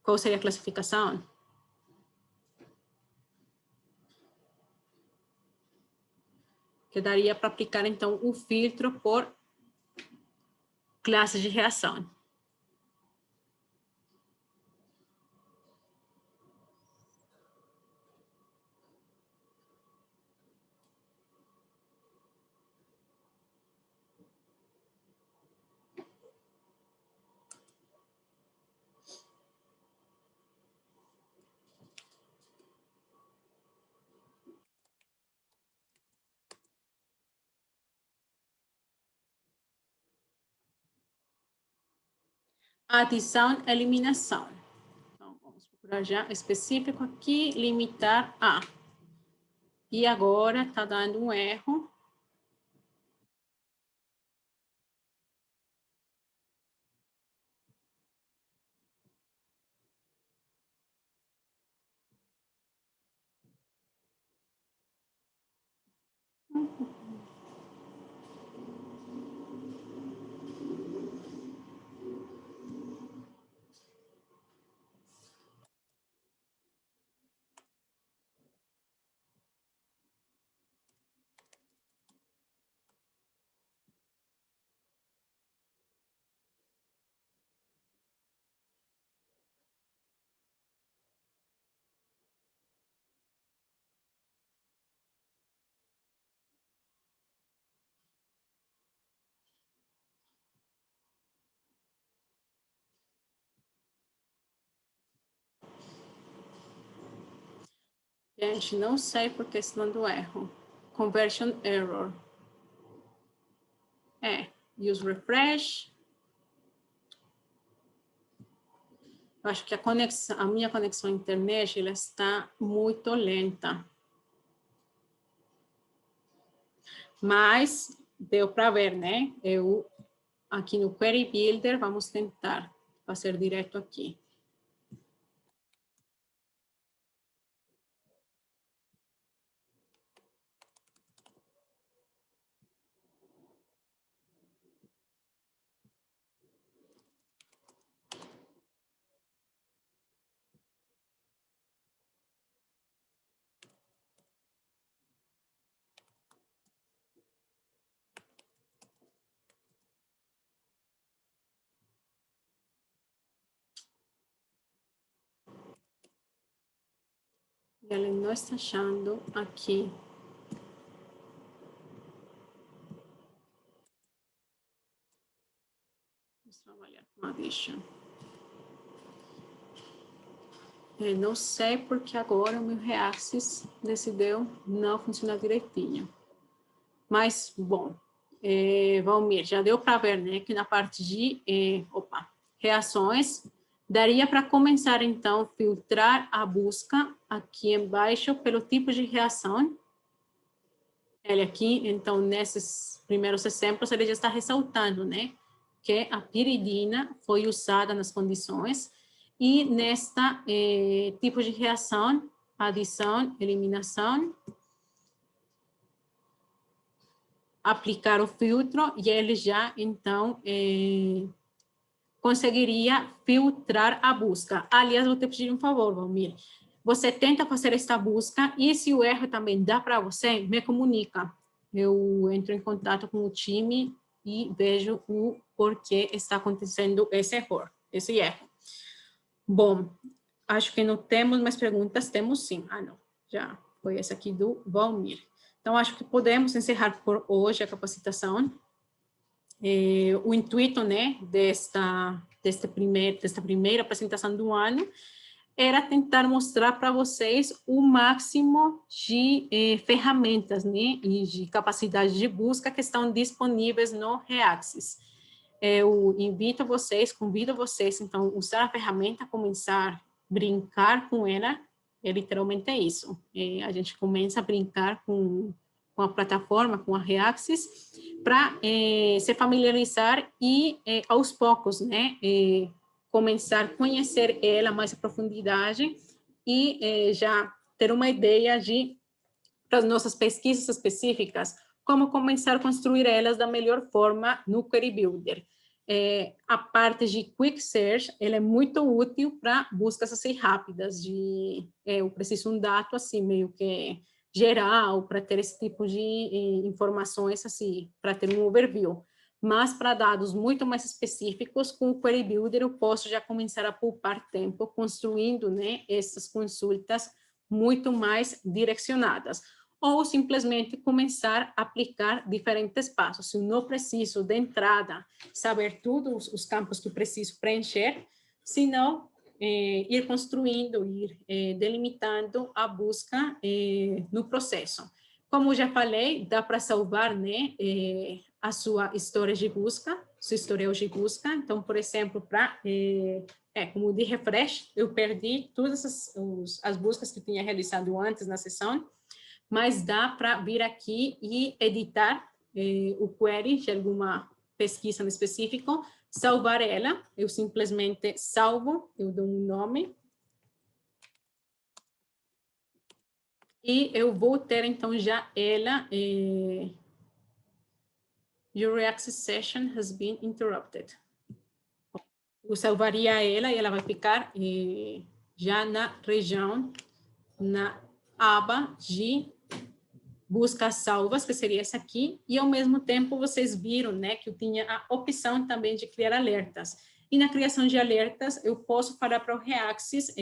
Qual seria a classificação? Que daria para aplicar, então, o filtro por classe de reação. Adição, eliminação. Então, vamos procurar já específico aqui, limitar a. E agora está dando um erro. Gente, não sei por que está dando erro. Conversion error. Use refresh. Eu acho que a minha conexão à internet ela está muito lenta. Mas deu para ver, né? Eu aqui no Query Builder, vamos tentar fazer direto aqui. E ele não está achando aqui. Vamos trabalhar com addition. Eu não sei porque agora o meu Reaxis decidiu não funcionar direitinho. Mas, bom, Valmir, já deu para ver, né, que na parte de reações, daria para começar, então, filtrar a busca aqui embaixo pelo tipo de reação. Ele aqui, então, nesses primeiros exemplos, ele já está ressaltando, né, que a piridina foi usada nas condições e nesta tipo de reação, adição, eliminação, aplicar o filtro e ele já, então, conseguiria filtrar a busca. Aliás, vou te pedir um favor, Valmir. Você tenta fazer esta busca e se o erro também dá para você, me comunica. Eu entro em contato com o time e vejo o porquê está acontecendo esse erro. Bom, acho que não temos mais perguntas. Temos sim. Ah, não. Já foi essa aqui do Valmir. Então, acho que podemos encerrar por hoje a capacitação. O intuito, né, desta primeira apresentação do ano era tentar mostrar para vocês o máximo de ferramentas, né, e de capacidade de busca que estão disponíveis no Reaxys. Eu convido vocês, então, a usar a ferramenta, começar a brincar com ela, literalmente é isso. A gente começa a brincar com a plataforma, com a Reaxys, para se familiarizar e, aos poucos, né, começar a conhecer ela mais a profundidade e já ter uma ideia de, para as nossas pesquisas específicas, como começar a construir elas da melhor forma no Query Builder. A parte de Quick Search, ela é muito útil para buscas assim rápidas, eu preciso um dado assim, meio que geral, para ter esse tipo de informações assim, para ter um overview. Mas para dados muito mais específicos, com o Query Builder eu posso já começar a poupar tempo construindo, né, essas consultas muito mais direcionadas. Ou simplesmente começar a aplicar diferentes passos. Se eu não preciso, de entrada, saber todos os campos que eu preciso preencher, senão ir construindo, ir delimitando a busca no processo. Como já falei, dá para salvar, né, a sua história de busca, seu historial de busca. Então, por exemplo, como de refresh, eu perdi todas as buscas que eu tinha realizado antes na sessão, mas dá para vir aqui e editar o query de alguma pesquisa em específico, salvar ela, eu simplesmente salvo, eu dou um nome, E eu vou ter, então, já ela... Your React session has been interrupted. Eu salvaria ela e ela vai ficar já na região, na aba de busca salvas, que seria essa aqui, e ao mesmo tempo vocês viram, né, que eu tinha a opção também de criar alertas. E na criação de alertas, eu posso falar para o Reaxys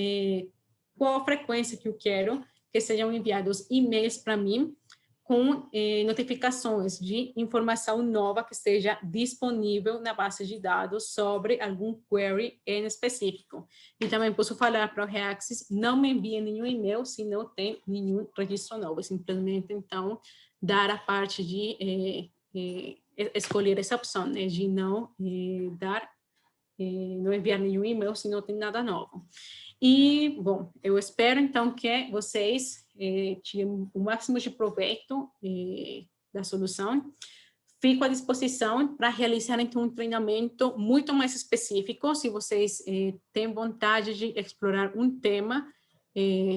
qual a frequência que eu quero que sejam enviados e-mails para mim com notificações de informação nova que esteja disponível na base de dados sobre algum query em específico. E também posso falar para o Reaxys, não me envie nenhum e-mail se não tem nenhum registro novo, simplesmente, então, dar a parte de escolher essa opção, né, de não não enviar nenhum e-mail se não tem nada novo. E, bom, eu espero, então, que vocês tirem o máximo de proveito da solução. Fico à disposição para realizar, então, um treinamento muito mais específico, se vocês têm vontade de explorar um tema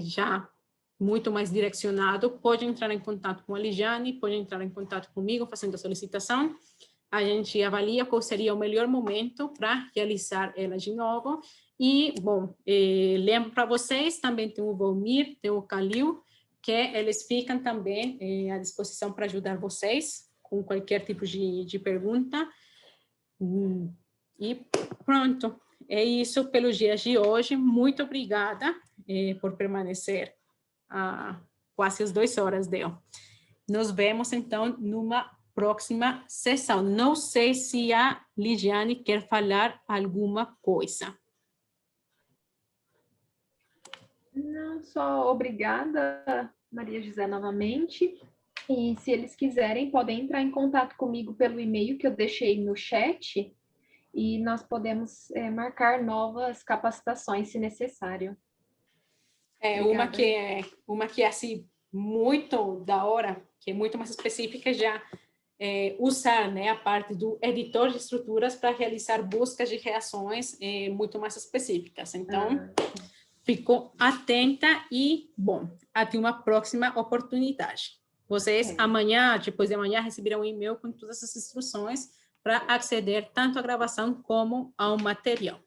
já muito mais direcionado, pode entrar em contato com a Ligiane, pode entrar em contato comigo fazendo a solicitação. A gente avalia qual seria o melhor momento para realizar ela de novo. E, bom, lembro para vocês, também tem o Volmir, tem o Calil, que eles ficam também à disposição para ajudar vocês com qualquer tipo de pergunta. E pronto, é isso pelos dias de hoje. Muito obrigada por permanecer quase as 2 horas, deu. Nos vemos, então, numa próxima sessão. Não sei se a Ligiane quer falar alguma coisa. Não, só obrigada, Maria José, novamente. E se eles quiserem, podem entrar em contato comigo pelo e-mail que eu deixei no chat e nós podemos marcar novas capacitações, se necessário. Uma que é assim, muito da hora, que é muito mais específica, já usar, né, a parte do editor de estruturas para realizar buscas de reações muito mais específicas. Então, ficou atenta e, bom, até uma próxima oportunidade. Vocês, amanhã, depois de amanhã, receberão um e-mail com todas as instruções para aceder tanto à gravação como ao material.